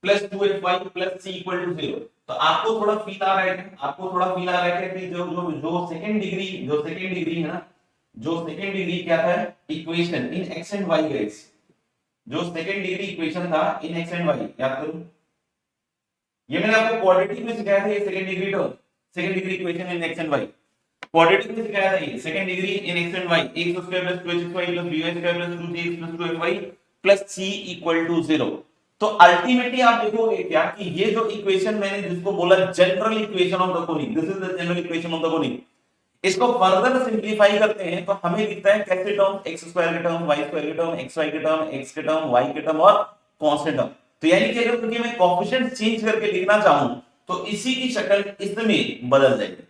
plus 2fy plus c equal to 0। तो आपको थोड़ा feel आ रहा है, आपको थोड़ा feel आ रहा है कि जो जो जो सेकंड डिग्री है ना, जो सेकंड डिग्री क्या था equation in x and Y guys, जो सेकंड डिग्री इक्वेशन था इन एक्स एंड वाई, याद करो ये मैंने आपको क्वाड्रेटिक में सिखाया था, ये second degree term, second degree equation in x and y, quadratic में सिखाया था ये second degree in x and y, x square plus 2hxy plus dy square plus 2gx plus 2fy plus c equal to 0। तो ultimately आप देखोगे क्या कि ये जो इक्वेशन मैंने जिसको बोला general equation of the conic, this is the general equation of the conic, इसको फर्दर सिंपलीफाई करते हैं तो हमें दिखता है कैसे टर्म एक्स स्क्वायर के टर्म वाई स्क्वायर के टर्म एक्स वाई के टर्म एक्स के टर्म वाई के टर्म और कांस्टेंट टर्म। तो यानी कि अगर क्योंकि मैं कोएफिशिएंट चेंज करके लिखना चाहूं तो इसी की शक्ल इसमें बदल जाएगी।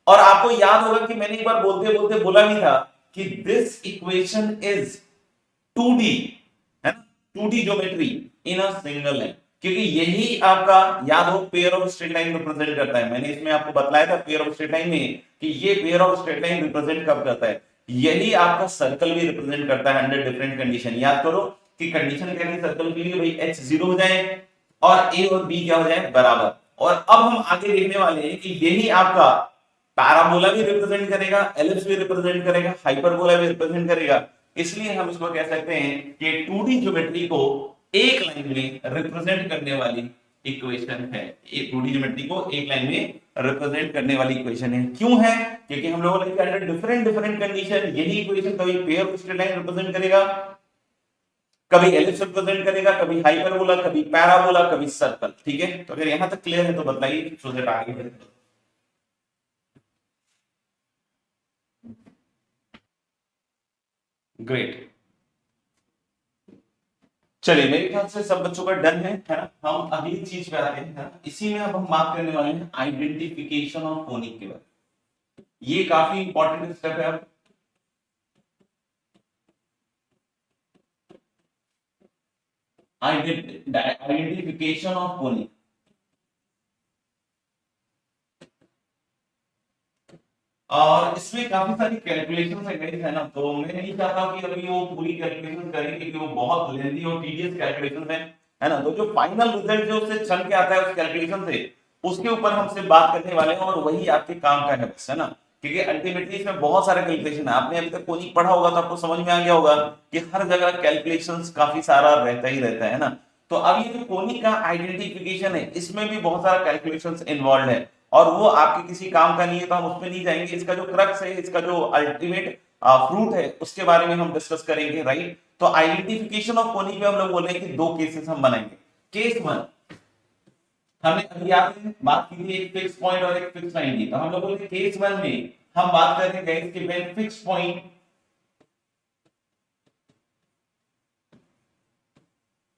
और आपको याद होगा कि मैंने एक बार बोलते बोलते बोला भी था कि दिस इक्वेशन इज 2D, है ना, 2D geometry in a single line, क्योंकि यही आपका याद हो pair of straight line represent करता है। मैंने इसमें आपको बताया था पेयर ऑफ स्ट्रेट लाइन में कि ये pair of straight line represent कब करता है, यही आपका सर्कल भी रिप्रेजेंट करता है अंडर डिफरेंट कंडीशन। याद करो कि कंडीशन क्या थी सर्कल के लिए, भाई h 0 हो जाए और a और b क्या हो जाए बराबर। और अब हम आगे देखने वाले हैं कि यही आपका पैराबोला भी रिप्रेजेंट करेगा, एलिप्स भी रिप्रेजेंट करेगा, हाइपरबोला भी रिप्रेजेंट करेगा। इसलिए हम इसको कह सकते हैं कि 2D ज्योमेट्री को एक लाइन में रिप्रेजेंट करने वाली इक्वेशन है, एक 2D ज्योमेट्री को एक लाइन में रिप्रेजेंट करने वाली इक्वेशन है। क्यों है, क्योंकि हम लोगों ने अंडर डिफरेंट डिफरेंट कंडीशन यही इक्वेशन कभी pair of straight line represent करेगा, कभी एलिप्स रिप्रेजेंट करेगा, कभी हाइपरबोला, कभी पैराबोला, कभी सर्कल। ठीक है, तो अगर यहां तक क्लियर है तो बताइए सो दैट आगे बढ़े। ग्रेट, चलिए मेरे ख्याल से सब बच्चों का डन है ना। हम अगली चीज पे आते हैं ना, इसी में अब हम बात करने वाले हैं आइडेंटिफिकेशन ऑफ कोनिक के बारे में। ये काफी इंपॉर्टेंट स्टेप है। अब आइडेंटिफिकेशन ऑफ कोनिक, और इसमें काफी सारी कैलकुलेशंस है गाइस, है ना, तो मैं नहीं चाहता कि अभी वो पूरी कैलकुलेशन करें क्योंकि वो बहुत लेंथी और टीडियस कैलकुलेशंस है ना। तो जो फाइनल रिजल्ट जो उससे चल के आता है उस कैलकुलेशन से, उसके ऊपर हमसे बात करने वाले हैं और वही आपके काम का है बस, है ना। क्योंकि अल्टीमेटली इसमें बहुत सारे कैलकुलेशन है, आपने अभी तक कोनिक पढ़ा होगा तो आपको समझ में आ गया होगा कि हर जगह कैलकुलेशंस काफी सारा रहता ही रहता है ना। तो अब ये जो कोनिक का आइडेंटिफिकेशन है इसमें भी बहुत सारा कैलकुलेशंस इन्वॉल्व है और वो आपके किसी काम का नहीं है तो हम उसमें नहीं जाएंगे। इसका जो क्रक्स है, इसका जो अल्टीमेट फ्रूट है उसके बारे में हम डिस्कस करेंगे, राइट। तो आइडेंटिफिकेशन ऑफ कोनिक में हम लोग बोल रहे हैं कि दो केसेस हम बनाएंगे। केस वन, हमने अभी आपने बात की थी एक फिक्स पॉइंट और एक फिक्स लाइन की, तो हम लोग बोले केस वन में हम बात कर रहे हैं कि when fix point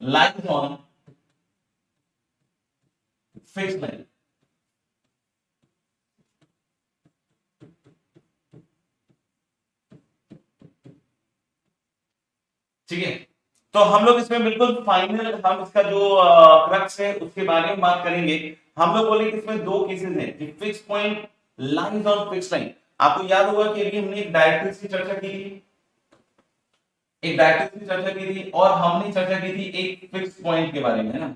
lies on fix line. ठीक है, तो हम लोग इसमें बिल्कुल फाइनल हम इसका जो क्रक्स है उसके बारे में बात करेंगे। हम लोग बोले कि इसमें दो केसेस हैं कि फिक्स पॉइंट लाइंस और फिक्स लाइन। आपको याद होगा कि अभी हमने एक डायरेक्ट्रिक्स की चर्चा की थी, एक डायरेक्ट्रिक्स की चर्चा की थी और हमने चर्चा की थी एक फिक्स पॉइंट के बारे में, है ना।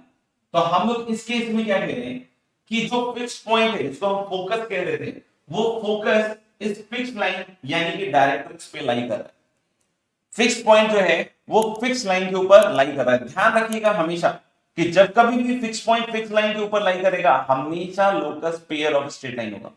तो हम लोग इस केस में क्या कह रहे हैं कि जो फिक्स पॉइंट है जिसको हम फोकस कह रहे थे, वो फोकस इस फिक्स लाइन यानी कि डायरेक्ट्रिक्स पे लाई कर रहा है। फिक्स पॉइंट जो है वो फिक्स लाइन के ऊपर लाई कर रहा है। ध्यान रखिएगा हमेशा कि जब कभी भी फिक्स पॉइंट फिक्स लाइन के ऊपर लाई करेगा, हमेशा locus pair of straight line होगा।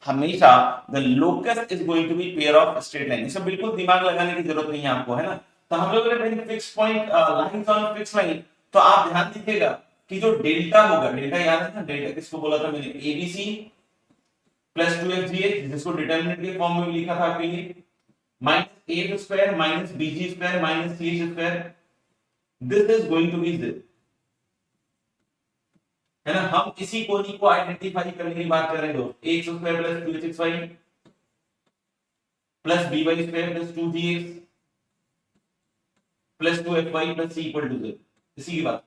हमेशा the locus is going to be pair of straight line. इसमें बिल्कुल दिमाग लगाने की जरूरत नहीं है आपको, है ना। तो हम लोग ने fix point lines on fix line, तो आप ध्यान दीजिएगा कि जो डेल्टा होगा, डेल्टा याद है ना, डेल्टा किसको बोला था मैंने, एबीसी प्लस 2fgh, जिसको डिटरमिनेंट के फॉर्म में लिखा था आपके लिए, minus a square minus bg square minus c square, this is going to be this, है ना। हम इसी कोनी को आइडेंटिफाई करने की बात कर रहे हैं दोस्त। X square plus 2hxy plus by square plus 2gx plus 2fy plus c equal to 0, इसी की बात,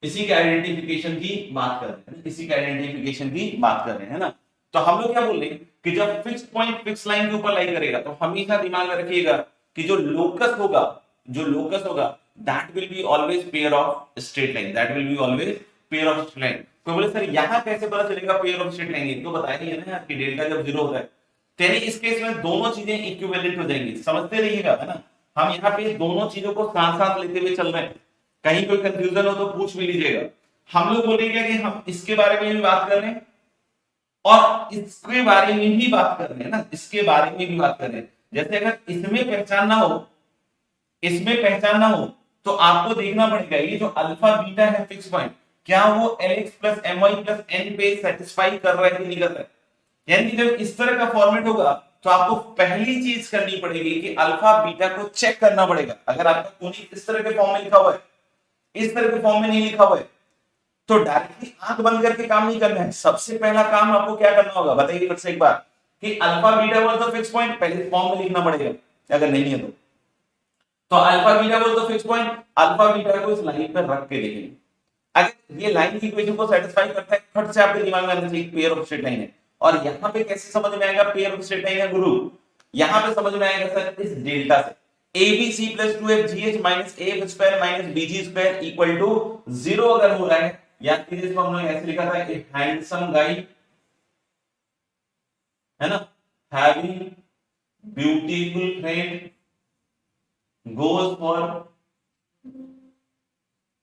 इसी के आइडेंटिफिकेशन की बात कर रहे हैं, इसी के आइडेंटिफिकेशन की बात कर रहे हैं ना। तो हम लोग क्या बोल रहे हैं कि जब फिक्स पॉइंट फिक्स लाइन के ऊपर लाई करेगा तो हमेशा दिमाग में रखिएगा कि जो लोकस होगा, जो लोकस होगा, that will be always pair of straight line, that will be always pair of straight line. कोई बोले सर यहां कैसे पता चलेगा पेयर ऑफ स्ट्रेट लाइन, ये तो बताया नहीं है ना यार कि डेल्टा जब जीरो होता है, यानी इस केस में दोनों चीजें इक्विवेलेंट हो जाएंगी, समझते रहिएगा, है ना। हम यहाँ पे दोनों चीजों को साथ साथ लेते हुए चल रहे हैं, कहीं कोई कंफ्यूजन हो तो पूछ भी लीजिएगा। हम लोग बोलेंगे कि हम इसके बारे में भी बात कर रहे हैं और इसके बारे में भी बात कर रहे हैं ना, इसके बारे में भी बात कर रहे हैं। जैसे अगर इसमें पहचानना हो, इसमें पहचानना हो तो आपको देखना पड़ेगा ये जो अल्फा बीटा है फिक्स पॉइंट, क्या वो lx plus my plus n पे सेटिस्फाई कर रहा है कि नहीं कर रहा है। यानी जब इस तरह का फॉर्मेट होगा तो आपको पहली चीज करनी पड़ेगी कि अल्फा बीटा को चेक करना पड़ेगा। अगर आपका कोनी इस तरह के फॉर्म में लिखा हुआ है, इस तरह के फॉर्म में नहीं लिखा हुआ है, तो डायरेक्टली आंख बंद करके काम नहीं करना है। सबसे पहला काम आपको क्या करना होगा बताइए फिर से एक बार, कि अल्फा बीटा बोल तो फिक्स पॉइंट पहले फॉर्म में लिखना पड़ेगा, अगर नहीं है तो अल्फा बीटा बोल तो फिक्स पॉइंट, अल्फा बीटा को इस लाइन पर रख के देखेंगे। अगर ये लाइन की इक्वेशन को सेटिस्फाई करता है, फट से आपके दिमाग में आना चाहिए पेयर ऑफ स्ट्रेट लाइन है। और यहां पे कैसे समझ में आएगा पेयर ऑफ स्ट्रेट लाइन है गुरु, यहां पे समझ में आएगा सर इस डेल्टा से, abc plus 2fgh minus a square minus bg square equal to 0 अगर हो रहा है, याद कीजिए इसको हम लोग ऐसे लिखा था, ए हैंडसम गाय, है ना, having beautiful friend goes for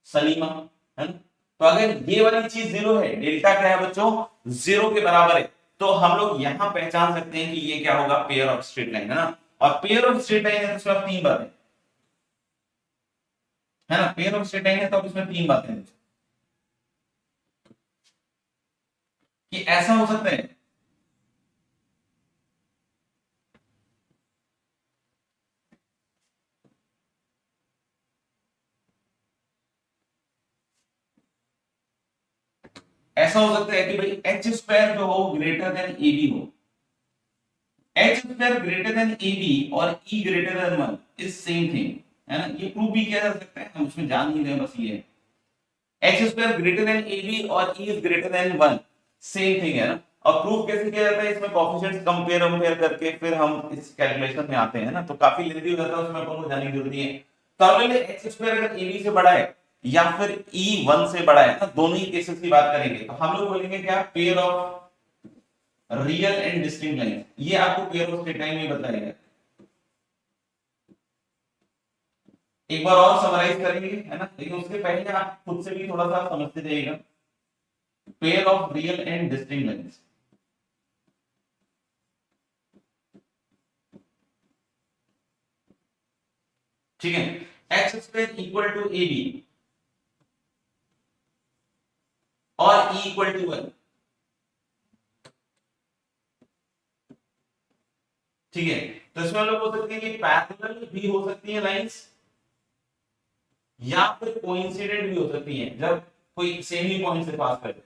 Salima, है ना। तो अगर ये वाली चीज 0 है, डेल्टा क्या है बच्चों, 0 के बराबर है, तो हम लोग यहां पहचान सकते हैं कि ये क्या होगा, पेयर ऑफ स्ट्रेट लाइन, है ना। और पेयर ऑफ स्ट्रेट लाइन है तो उसमें तीन बातें, है ना, पेयर ऑफ स्ट्रेट लाइन है तो इसमें तीन बातें हैं कि ऐसा हो सकता है ऐसा हो सकता है कि भाई एच स्क्वायर जो हो ग्रेटर देन ए बी हो, h square greater than a b और e greater than 1 is same thing, है ना। ये प्रूव भी किया जा सकता है, हम उसमें जान नहीं रहे, बस ये h square greater than a b और e is greater than 1 same thing, है ना। और प्रूफ कैसे किया जाता है, इसमें कोएफिशिएंट्स कंपेयर करके फिर हम इस कैलकुलेशन में आते हैं ना, तो काफी लेंथी हो जाता है, उसमें अपन को जानने की जरूरत नहीं है। तो हमने एच स्क्वायर अगर ए बी से बड़ा है या फिर ई 1 से बड़ा है ना, दोनों ही केसेस की बात करेंगे, तो हम लोग बोलेंगे क्या, pair of real and distinct line, ये आपको पेयर ऑफ स्ट्रेट लाइन में बताएगा। एक बार और समराइज करेंगे, है ना, लेकिन उसके पहले आप खुद से भी थोड़ा सा समझते जाइएगा, pair of real and distinct lines, ठीक है, x square equal to a b और ई इक्वल टू 1, ठीक है। तो इसमें हम लोग बोल सकते हैं कि पैरेलल भी हो सकती है लाइंस या फिर कोइंसिडेंट भी हो सकती है जब कोई सेम ही पॉइंट से पास करे,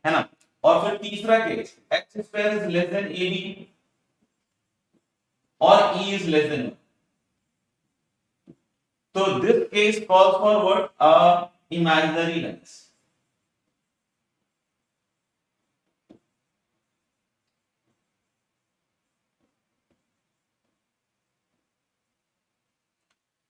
है ना। और फिर तीसरा case, x square is less than a b और ई इज लेस देन, तो this case calls for what, a imaginary lines.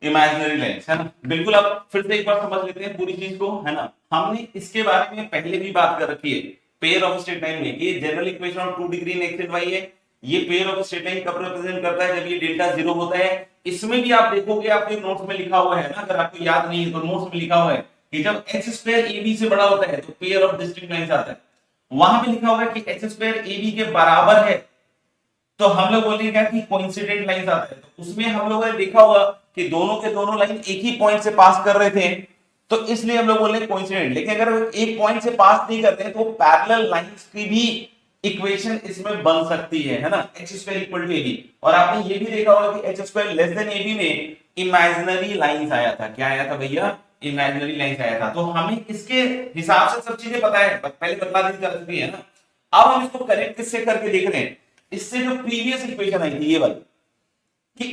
Imaginary lines, है ना। बिल्कुल, आप फिर से एक बार समझ लेते हैं पूरी चीज को, है ना। हमने इसके बारे में पहले भी बात कर रखी है पेयर ऑफ स्ट्रेट लाइन में। ये general equation of two degree in x and y है। ये पेयर ऑफ स्ट्रेट लाइन कब रिप्रेजेंट करता है, जब ये डेल्टा जीरो होता है। इसमें भी आप देखोगे, आपके नोट्स में लिखा हुआ है ना, अगर आपको याद नहीं है तो नोट्स में लिखा हुआ है कि जब एक्स स्क्वायर ए बी से बड़ा होता है तो पेयर ऑफ डिस्टिंक्ट लाइंस आता है। वहां पे लिखा हुआ है कि एक्स स्क्वायर ए बी के बराबर है, तो हम लोग बोलेंगे क्या कि कोइंसिडेंट लाइंस आता है। तो उसमें हम लोगों ने देखा होगा कि दोनों के दोनों लाइन एक ही पॉइंट से पास कर रहे थे, तो इसलिए हम लोग बोल रहे हैं कोइंसिडेंट। लेकिन अगर एक पॉइंट से पास नहीं करते हैं तो पैरेलल लाइंस की भी इक्वेशन इसमें बन सकती है ना, x square equal to a b. और आपने ये भी देखा होगा कि h square less than a b में इमेजिनरी लाइंस आया था। क्या आया था भैया, इमेजिनरी लाइंस आया था। तो हमें इसके हिसाब से सब चीजें पता है, पहले बता दी जा चुकी है ना। अब हम इसको कनेक्ट किससे करके देख रहे हैं, इससे जो प्रीवियस इक्वेशन आई थी ये वाली, कि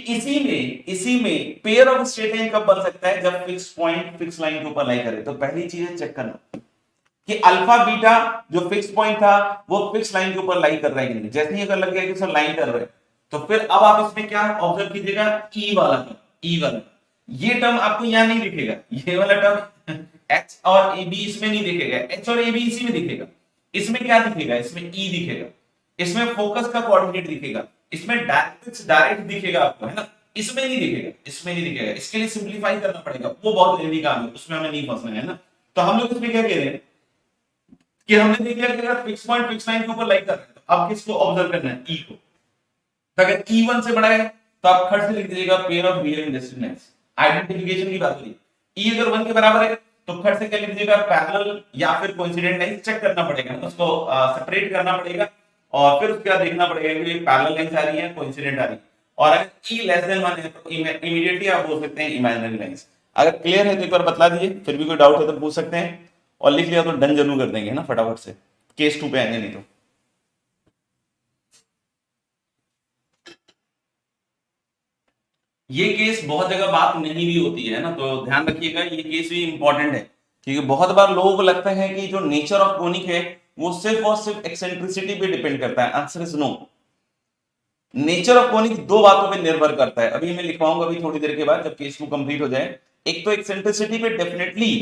इसी में पेयर ऑफ स्ट्रेट लाइन कब बन सकता है, जब फिक्स पॉइंट फिक्स लाइन के ऊपर लाई करे। तो पहली चीज है चेक करना कि अल्फा बीटा जो फिक्स पॉइंट था वो फिक्स लाइन के ऊपर लाई कर रहा है कि नहीं। जैसे ही अगर लग गया कि सर लाइन कर रहा है, तो फिर अब आप इसमें क्या ऑब्जर्व कीजिएगा, ई वाला टर्म, ई वाला ये टर्म आपको यहां नहीं दिखेगा, ये वाला टर्म एच और ए बी इसमें नहीं दिखेगा, एच और ए बी इसी में दिखेगा। इसमें क्या दिखेगा, इसमें ई दिखेगा, इसमें फोकस का कोऑर्डिनेट दिखेगा, इसमें डायरेक्ट डायरेक्ट दिखेगा आपको, है ना। इसमें नहीं दिखेगा, इसमें नहीं दिखेगा। इसके लिए सिंपलीफाई करना पड़ेगा, वो बहुत लेंदी काम है, उसमें हमें नहीं फंसना है ना। तो हम लोग इसमें क्या कह रहे हैं कि हमने देख लिया कि अगर फिक्स पॉइंट फिक्स लाइन के ऊपर लाई कर रहे हैं, तो अब किसको ऑब्जर्व करना है, ई को। तो अगर ई वन से बड़ा है तो आप खट से लिख दीजिएगा pair of real and distinct lines. Identification की बात करिए, ई अगर वन के बराबर है तो खट से क्या लिख दीजिएगा, पैरेलल या फिर कोइंसिडेंट लाइन। चेक करना पड़ेगा, उसको सेपरेट करना पड़ेगा और फिर उसके बाद देखना पड़ेगा कि पैरेलल लाइंस आ रही है, कोइंसिडेंट आ रही है। और अगर ई लेस देन वन है तो इमीडिएटली आप बोल सकते हैं इमेजिनरी लाइंस। अगर क्लियर है तो एक बार बता दीजिए, फिर भी कोई डाउट है तो पूछ सकते हैं। और लिख लिया तो डन जरूर कर देंगे ना फटाफट से, केस 2 पे आएंगे नहीं तो। ये केस बहुत जगह बात नहीं भी होती है ना, तो ध्यान रखिएगा, ये केस भी इंपॉर्टेंट है। क्योंकि बहुत बार लोगों को लगता है कि जो नेचर ऑफ कोनिक है वो सिर्फ और सिर्फ एक्सेंट्रिसिटी पे डिपेंड करता है। Answer is no. Nature of conic दो बातों पे निर्भर करता है, अभी मैं लिखवाऊंगा अभी थोड़ी देर के बाद जब केस 2 कंप्लीट हो जाए। एक तो एक्सेंट्रिसिटी पे डेफिनेटली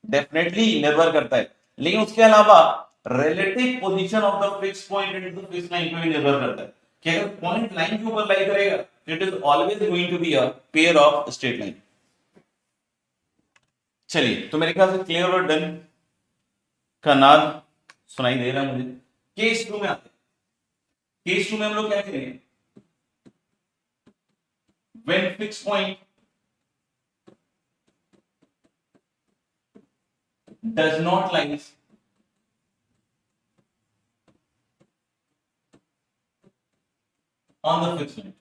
डेफिनेटली निर्भर करता है, लेकिन उसके अलावा relative position of the fix point into the fix line पे भी निर्भर करता है कि अगर पॉइंट लाइन के ऊपर लाई करेगा it is always going to be a pair of straight line. चलिए, तो मेरे ख्याल से क्लियर और डन का नाद सुनाई दे रहा है मुझे। केस 2 में आते हैं। केस 2 में हम लोग क्या करेंगे, when fix point does not lies on the fix line.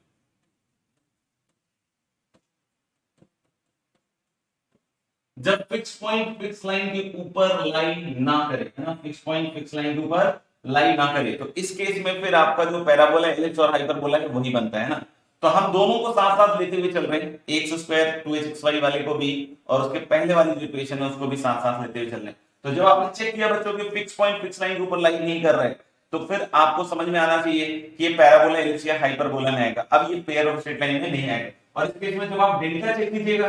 जब फिक्स पॉइंट फिक्स लाइन के ऊपर लाई ना करे, है ना, फिक्स पॉइंट फिक्स लाइन के ऊपर लाई ना करे, तो इस केस में फिर आपका जो पैराबोला एलिप्स और हाइपरबोला है वही बनता है ना। तो हम दोनों को साथ साथ लेते हुए चल रहे हैं, एक्स स्क्वायर 2xy वाले को भी और उसके पहले वाली जो इक्वेशन है उसको भी साथ साथ लेते हुए चल रहे हैं। तो जब आपने चेक किया बच्चों के फिक्स पॉइंट फिक्स लाइन के ऊपर लाई नहीं कर रहे, तो फिर आपको समझ में आना चाहिए कि ये पैराबोला एलिप्स या हाइपरबोला में आएगा। अब ये पेयर ऑफ स्ट्रेट लाइन में नहीं आएगा। और इस केस में जब आप डेल्टा चेक कीजिएगा,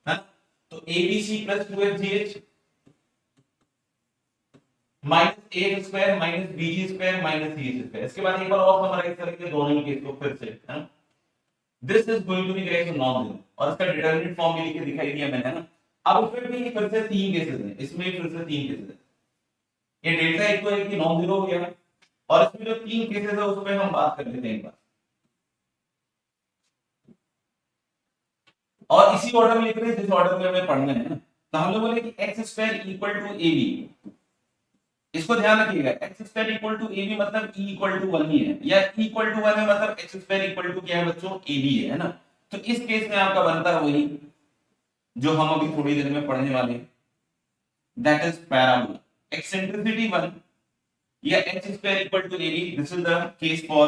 है, तो ABC plus 2fgh minus a square minus bg square minus c square. इसके बाद एक बार और समराइज करेंगे दोनों ही केस को फिर से, है ना। This is going to be guys non zero, और इसका डिटरमिनेंट फॉर्म भी लिख के दिखाई दिया मैंने, है ना। अब इसमें भी फिर से तीन केसेस हैं, इसमें फिर से तीन केसेस हैं। ये डेल्टा एक तो एक नॉन जीरो हो गया, और इसमें जो तीन केसेस है उस पे हम बात कर लेते हैं एक बार। और इसी ऑर्डर में लिख रहे हैं जिस ऑर्डर में हमें पढ़ना है ना। तो हम लोग बोले कि x square equal to a b इसको ध्यान रखिएगा, x square equal to a b मतलब ई इक्वल टू 1 ही है, या ई इक्वल टू 1 है मतलब एक्स स्क्वायर इक्वल टू क्या है बच्चों, ए बी है ना। तो इस केस में आपका बनता है वही जो हम अभी थोड़ी देर में पढ़ने वाले हैं, दैट इज पैराबोला। एक्सेंट्रिसिटी 1 या x square equal to a b, this is the case for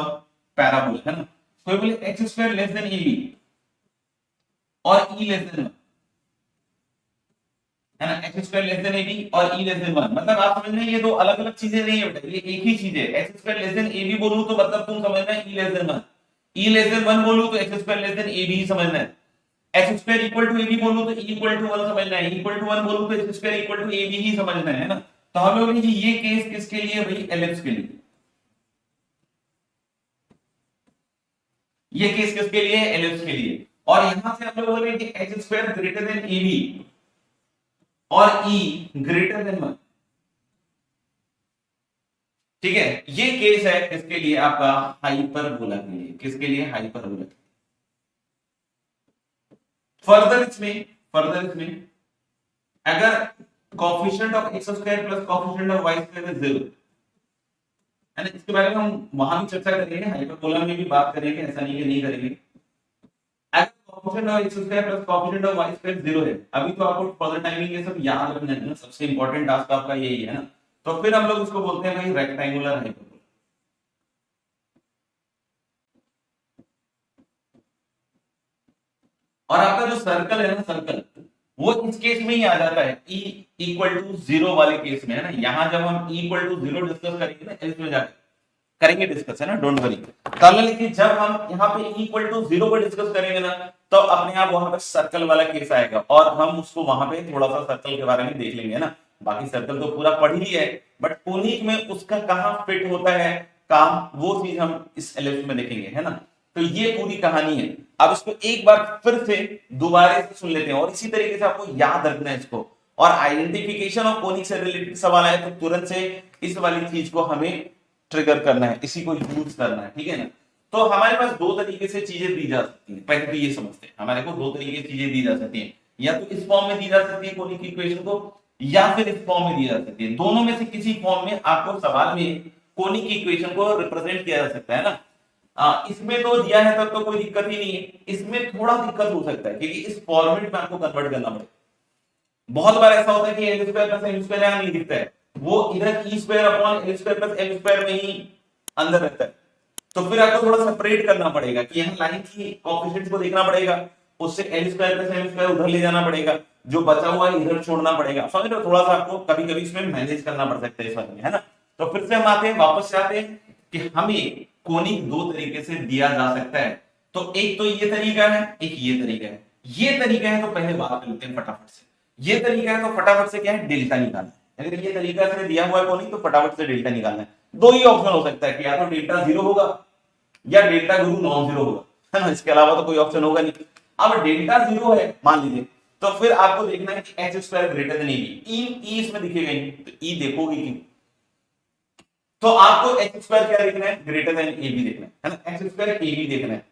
parabola, है ना। कोई बोले x square less than a b और ई लेस देन 1, है ना, x square less than a b और e less than 1, मतलब आप समझ रहे हैं ये दो अलग अलग चीजें नहीं है बेटा, ये एक ही चीज है। X square less than a b बोलूं तो मतलब तुम समझना है e less than 1, e less than 1 बोलूं तो x square less than a b ही समझना है, x square equal to a b बोलूं तो ई इक्वल टू 1 समझना है, इक्वल टू 1 बोलूं तो x square equal to a b ही समझना है ना। तो हम लोग ये केस किसके लिए भाई, एलिप्स के लिए, ये केस किसके लिए, एलिप्स के लिए। और यहां से हम लोग बोलेंगे कि x square greater than a b और ई ग्रेटर देन 1, ठीक है। ये केस है किसके लिए, आपका हाइपरबोला के लिए, किसके लिए, हाइपरबोला। फर्दर इसमें अगर coefficient of x square plus coefficient of y square is 0, है ना, इसके बारे में हम वहां भी चर्चा करेंगे, हाइपरबोला में भी बात करेंगे, ऐसा नहीं कि नहीं करेंगे। अगर coefficient of x square plus coefficient of y square 0 है, अभी तो आपको फर्दर टाइमिंग ये सब याद रखना है ना, सबसे इंपॉर्टेंट टास्क आपका यही है ना। तो फिर हम लोग उसको बोलते हैं भाई रेक्टेंगुलर हाइपरबोला। और आपका जो सर्कल है ना, सर्कल वो इस केस में ही आ जाता है, e इक्वल टू 0 वाले केस में, है ना। यहां जब हम e इक्वल टू 0 डिस्कस करेंगे ना, इसमें जाकर करेंगे डिस्कस, है ना, डोंट वरी। कल लेकिन जब हम यहाँ पे e इक्वल टू 0 को डिस्कस करेंगे ना, तो अपने आप वहां पे सर्कल वाला केस आएगा और हम उसको वहां पे थोड़ा सा सर्कल के बारे में देख लेंगे, है ना। बाकी सर्कल तो पूरा पढ़ ही है, बट कोनिक में उसका कहां फिट होता है काम, वो चीज हम इस एलिप्स में देखेंगे, है ना। तो ये पूरी कहानी है। अब इसको एक बार फिर से दोबारा से सुन लेते हैं, और इसी तरीके से आपको याद रखना है इसको। और आइडेंटिफिकेशन ऑफ कोनिक से रिलेटेड सवाल आए तो तुरंत से इस वाली चीज को हमें ट्रिगर करना है, इसी को यूज करना है, ठीक है ना। तो हमारे पास दो तरीके से चीजें दी जा सकती हैं, पहले तो ये समझते हैं हमारे को दो तरीके से चीजें दी जा सकती हैं, या तो इस फॉर्म में दी जा सकती है कोनिक इक्वेशन को, या फिर इस फॉर्म में दी जा सकती है। दोनों में से किसी फॉर्म में आपको सवाल में कोनिक इक्वेशन को रिप्रेजेंट किया जा सकता है ना। इसमें तो दिया है तब तो कोई दिक्कत ही नहीं है, इसमें थोड़ा दिक्कत हो सकता है क्योंकि इस फॉर्मेट में आपको कन्वर्ट करना पड़ेगा। बहुत बार ऐसा होता है कि l square plus m square यहां नहीं दिखता है, वो इधर e square upon l square plus m square में ही अंदर रहता है। तो फिर आपको थोड़ा सेपरेट करना पड़ेगा कि यहाँ लाइन की कोएफिशिएंट्स को देखना पड़ेगा, उससे l square plus m square उधर ले जाना पड़ेगा, जो बचा हुआ है इधर छोड़ना पड़ेगा। समझ रहे हो, थोड़ा सा आपको कभी कभी इसमें मैनेज करना पड़ सकता है इस बारे में, है ना। तो फिर से हम आते हैं, वापस से आते हैं कि हमें कोनिक दो तरीके से दिया जा सकता है। तो एक तो ये तरीका है, एक ये तरीका है। ये तरीका है तो पहले बात करते हैं फटाफट से। ये तरीका है तो फटाफट से क्या है, डेल्टा निकालना है। अगर ये तरीका से दिया हुआ है कोनिक तो फटाफट से डेल्टा निकालना है। दो ही ऑप्शन हो सकता है कि या तो डेल्टा 0 होगा या डेल्टा गुरु नॉन जीरो होगा, है ना, इसके अलावा तो कोई ऑप्शन होगा नहीं। अब डेल्टा 0 है मान लीजिए, तो फिर आपको देखना है कि h square greater than a b. E इसमें दिखेगा नहीं तो ई देखोगे क्यों, तो आपको एक्स स्क्वायर क्या देखना है, ग्रेटर देन ए बी देखना है ना, एक्स स्क्वायर ए बी देखना है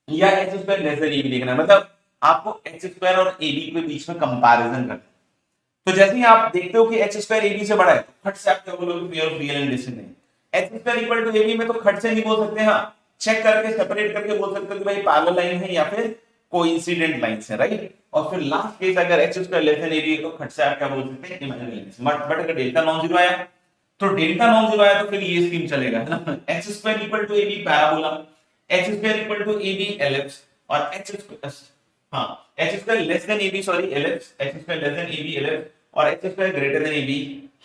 या x square less than a b देखना है। मतलब आपको एक्स स्क्वायर और ए बी के बीच में कंपैरिजन करना है। तो जैसे ही आप देखते हो कि एक्स स्क्वायर ए बी से बड़ा है तो खट से आप क्या बोलोगे, प्योर रियल एंड डिस्टिंक्ट नहीं। X square equal to a b में तो खट से नहीं बोल सकते, हाँ चेक करके सेपरेट करके बोल सकते हो कि भाई पैरेलल लाइन है या फिर कोइंसिडेंट लाइंस है, राइट। और फिर लास्ट केस अगर x square less than a b तो खट से आप क्या बोल सकते हैं, इमेजिनरी लाइंस। बट अगर डेल्टा नॉन जीरो आया तो डेल्टा नॉन जीरो आया तो फिर ये स्कीम चलेगा, है ना। X square equal to a b parabola, x square equal to a b ellipse, और एक्स स्क्वायर, हाँ x square less than a b sorry ellipse, x square less than a b ellipse, और x square greater than a b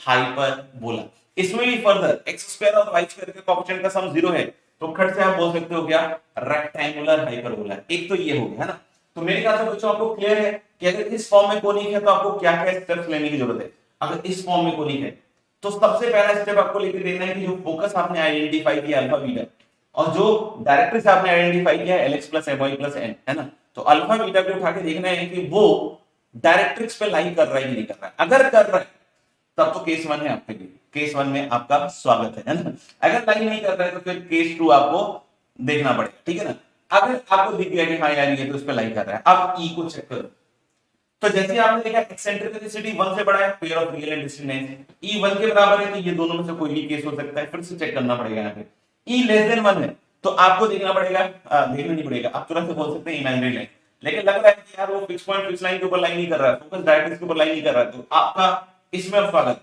hyperbola. इसमें भी further x square और y square के coefficient का sum 0 है तो खट से आप बोल सकते हो क्या, रेक्टेंगुलर हाइपरबोला। एक तो ये हो गया, है ना। तो मेरे ख्याल से बच्चों आपको क्लियर है कि अगर इस फॉर्म में कोनिक है तो आपको क्या क्या स्टेप्स लेने की जरूरत है। अगर इस फॉर्म में कोनिक है तो सबसे पहला स्टेप आपको लेके देना है कि जो फोकस आपने आइडेंटिफाई किया अल्फा बीटा, और जो डायरेक्ट्रिक्स आपने आइडेंटिफाई किया lx plus my plus n, है ना। तो अल्फा बीटा को उठा के देखना है कि वो डायरेक्ट्रिक्स पे लाइन कर रहा है कि नहीं कर रहा है। अगर कर रहा है तब तो केस 1 है आपके लिए, केस 1 में आपका स्वागत है ना। अगर लाइन नहीं कर रहा है तो फिर केस 2 आपको देखना पड़ेगा, ठीक है ना। अगर आपको दिख गया कि हाँ यार ये तो उस पे लाइन कर रहा है, अब ई को चेक करो। तो जैसे आपने देखा एक्सेंट्रिसिटी 1 से बड़ा है, pair of real and distinct lines e 1 के बराबर है, तो ये दोनों में से कोई भी केस हो सकता है, फिर से चेक करना पड़ेगा। यहाँ पे ई लेस देन 1 है तो आपको देखना पड़ेगा, देखना नहीं पड़ेगा, आप तुरंत बोल सकते हैं इमेजिनरी लाइन, लेकिन लग रहा है कि यार वो फिक्स पॉइंट फिक्स लाइन के ऊपर लाइन नहीं कर रहा है, फोकस डायरेक्ट्रिक्स के ऊपर लाइन नहीं कर रहा है, तो आपका इसमें स्वागत।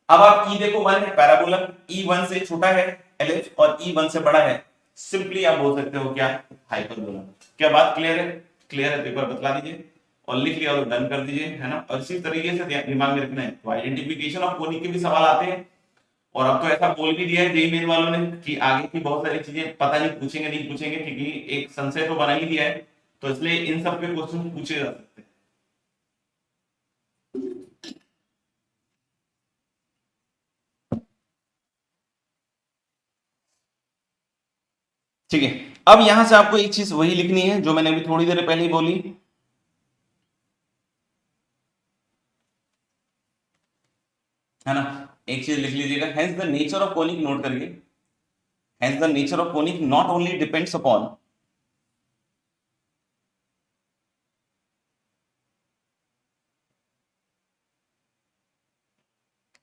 अब आप ई देखो 1 है पैराबोला, ई 1 से छोटा है एलएच और ई 1 से बड़ा है, सिंपली आप बोल सकते हो क्या, हाइपरबोला। क्या बात क्लियर है? क्लियर है तो एक बार बता दीजिए और लिख लिया और डन कर दीजिए, है ना। और इसी तरीके से दिमाग में रखना है, तो आइडेंटिफिकेशन ऑफ कोनिक के भी सवाल आते हैं, और अब तो ऐसा बोल भी दिया है जेई मेन वालों ने कि आगे की बहुत सारी चीजें पता नहीं पूछेंगे नहीं पूछेंगे, क्योंकि एक संशय तो बना ही दिया है, तो इसलिए इन सब पे क्वेश्चन पूछे जा सकते हैं। ठीक है, अब यहां से आपको एक चीज वही लिखनी है जो मैंने अभी थोड़ी देर पहले ही बोली, है ना। एक चीज लिख लीजिएगा, hence the nature of conic, note करके, hence the nature of conic not only depends upon,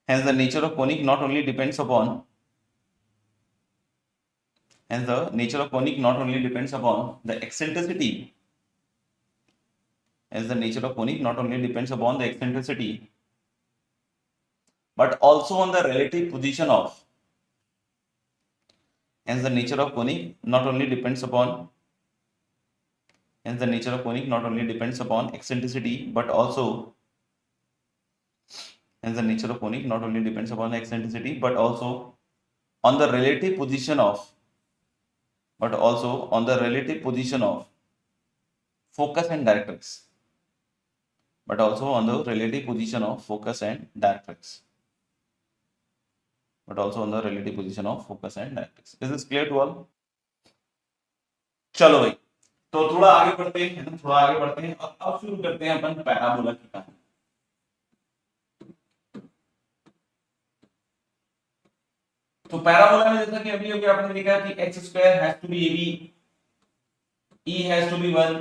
hence the nature of conic not only depends upon, hence the nature of conic not only depends upon the eccentricity, hence the nature of conic not only depends upon the eccentricity but also on the relative position of, hence the nature of conic not only depends upon, hence the nature of conic not only depends upon eccentricity but also, hence the nature of conic not only depends upon the eccentricity but also on the relative position of, but also on the relative position of focus and directrix, but also on the relative position of focus and directrix, but also on the relative position of focus and directrix. Is this clear to all? चलो भाई, तो थोड़ा आगे बढ़ते हैं ना, थोड़ा आगे बढ़ते हैं और अब शुरू करते हैं अपन पैराबोला की कहानी। तो पैराबोला में जैसा कि अभी अभी आपने देखा कि x square has to be ab, e has to be 1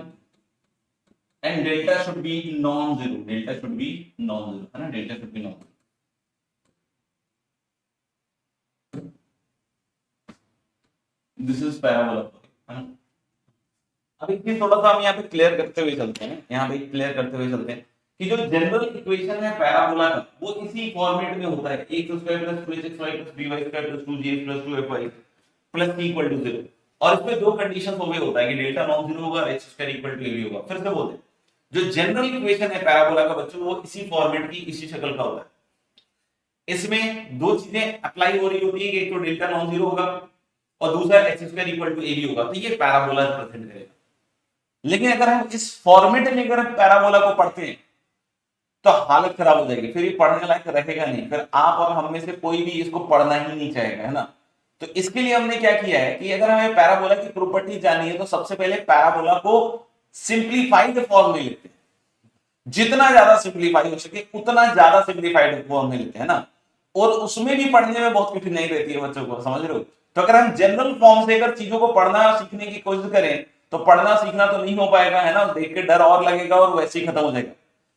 and delta should be non-zero, delta should be non-zero, है ना, delta should be non-zero। This is parabola, है ना। अब एक चीज थोड़ा सा हम यहाँ पे क्लियर करते हुए चलते हैं, यहाँ पे क्लियर करते हुए चलते हैं कि जो जनरल इक्वेशन है पैराबोला का वो इसी फॉर्मेट में होता है, x square plus 2hxy plus by square plus 2gx plus 2fy plus c equal to 0, और इसमें दो कंडीशन हो गए होता है कि डेल्टा नॉन जीरो होगा और h square equal to ab होगा। फिर से बोलते हैं, जो जनरल इक्वेशन है पैराबोला का बच्चों वो इसी फॉर्मेट की इसी शक्ल का होता है। इसमें दो चीजें अप्लाई हो रही होती है, एक तो डेल्टा नॉन जीरो होगा और दूसरा h square equal to ab होगा, तो ये पैराबोला रिप्रेजेंट करेगा। लेकिन अगर हम इस फॉर्मेट में अगर पैराबोला को पढ़ते हैं तो हालत खराब हो जाएगी, फिर ये पढ़ने लायक रहेगा नहीं, फिर आप और हम में से कोई भी इसको पढ़ना ही नहीं चाहेगा, है ना। तो इसके लिए हमने क्या किया है कि अगर हमें पैराबोला की प्रॉपर्टी जाननी है तो सबसे पहले पैराबोला को सिंप्लीफाइड फॉर्म में लेते हैं, जितना ज्यादा सिंप्लीफाई हो सके उतना ज्यादा सिंप्लीफाइड फॉर्म में लेते हैं ना, और उसमें भी पढ़ने में बहुत कठिनाई रहती है बच्चों को, समझ रहे हो। तो अगर हम जनरल फॉर्म से अगर चीजों को पढ़ना सीखने की कोशिश करें तो पढ़ना सीखना तो नहीं हो पाएगा, है ना, देख के डर और लगेगा और वैसे ही खत्म हो जाएगा।